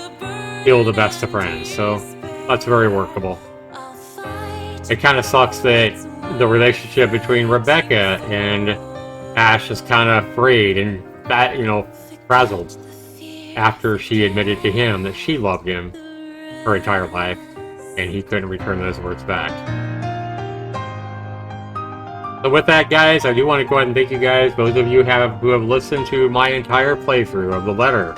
still the best of friends, so that's very workable. It kind of sucks that the relationship between Rebecca and Ash is kind of frayed and frazzled after she admitted to him that she loved him her entire life and he couldn't return those words back. So with that, guys, I do want to go ahead and thank you guys, those of you who have listened to my entire playthrough of the letter.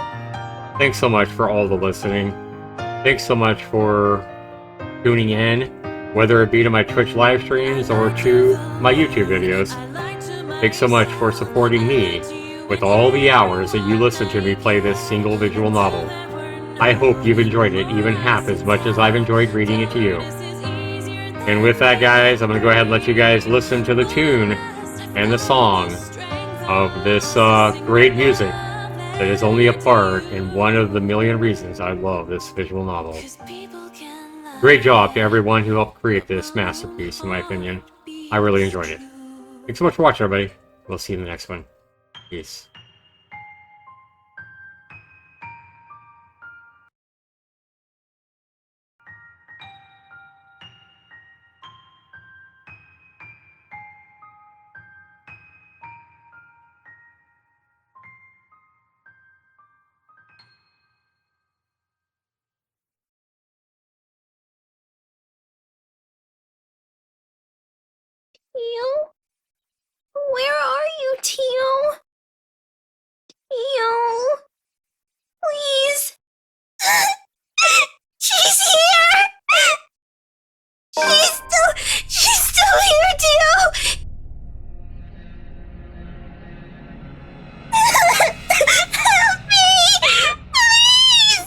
Thanks so much for all the listening. Thanks so much for tuning in, whether it be to my Twitch live streams or to my YouTube videos. Thanks so much for supporting me with all the hours that you listen to me play this single visual novel. I hope you've enjoyed it even half as much as I've enjoyed reading it to you. And with that, guys, I'm going to go ahead and let you guys listen to the tune and the song of this great music that is only a part in one of the million reasons I love this visual novel. Great job to everyone who helped create this masterpiece, in my opinion. I really enjoyed it. Thanks so much for watching, everybody. We'll see you in the next one. Peace. Teal? Where are you, Teal? Teal? Please? She's here! She's still here, Teal! Help me! Please!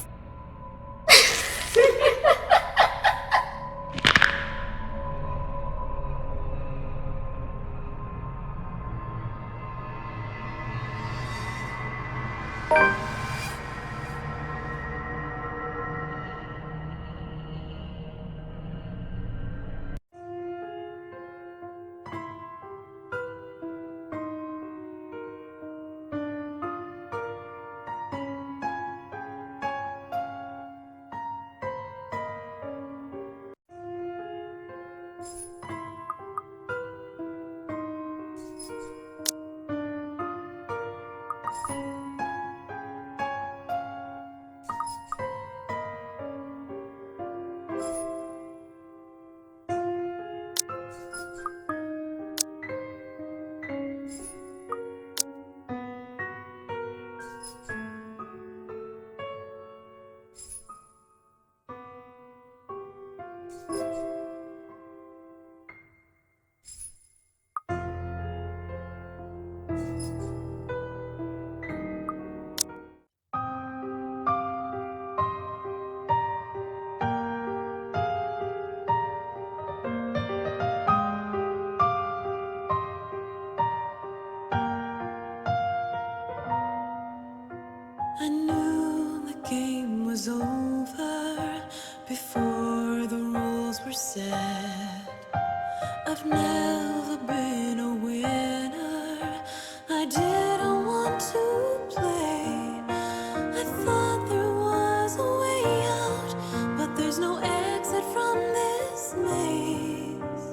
I knew the game was over before the rules were set. I've never been a winner. I didn't want to play. I thought there was a way out, but there's no exit from this maze,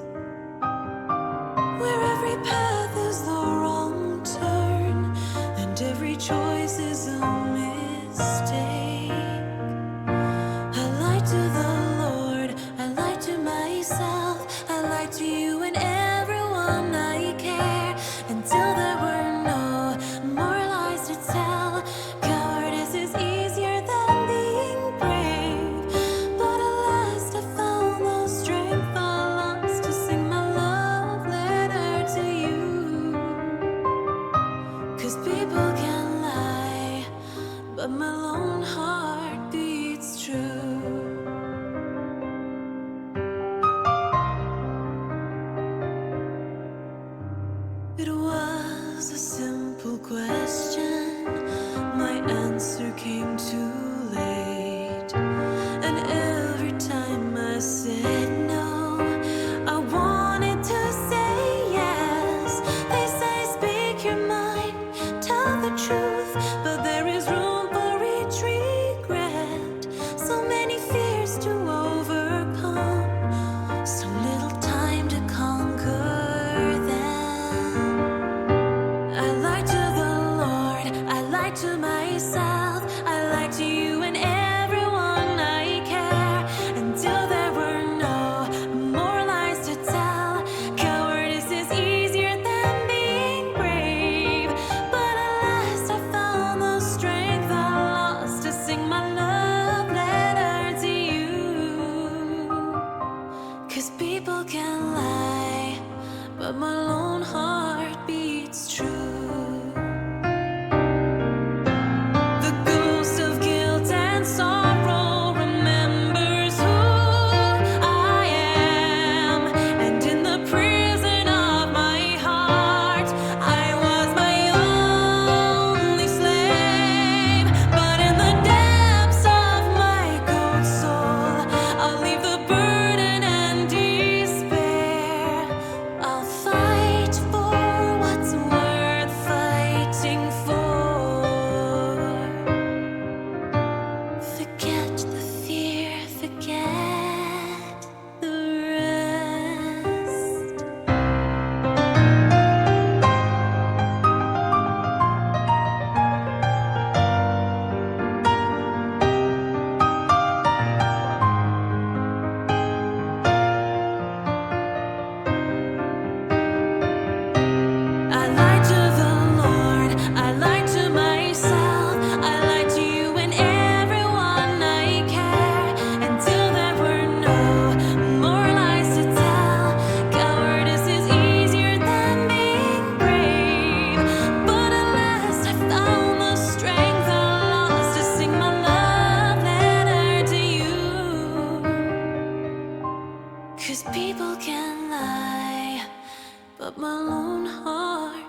where every path is the wrong turn and every choice is a mistake. I lied to the Lord, I lied to myself, I lied to you and everyone I care, until there were no more lies to tell. Cowardice is easier than being brave, but at last I found the strength I lost to sing my love letter to you. 'Cause people can lie, but my lone heart beats true. It was a simple question, my answer came too late, and every time I said no, I wanted to say yes. They say speak your mind, tell the truth, but there is room for each regret. So many fears to overcome, so little time to conquer them. I lied to the Lord, I lied to myself, I lied to you and everyone I care, until there were no more lies to tell. Cowardice is easier than being brave, but at last I found the strength I lost to sing my love letter to you. 'Cause people can lie, but my lone heart beats These people can lie, but my lone heart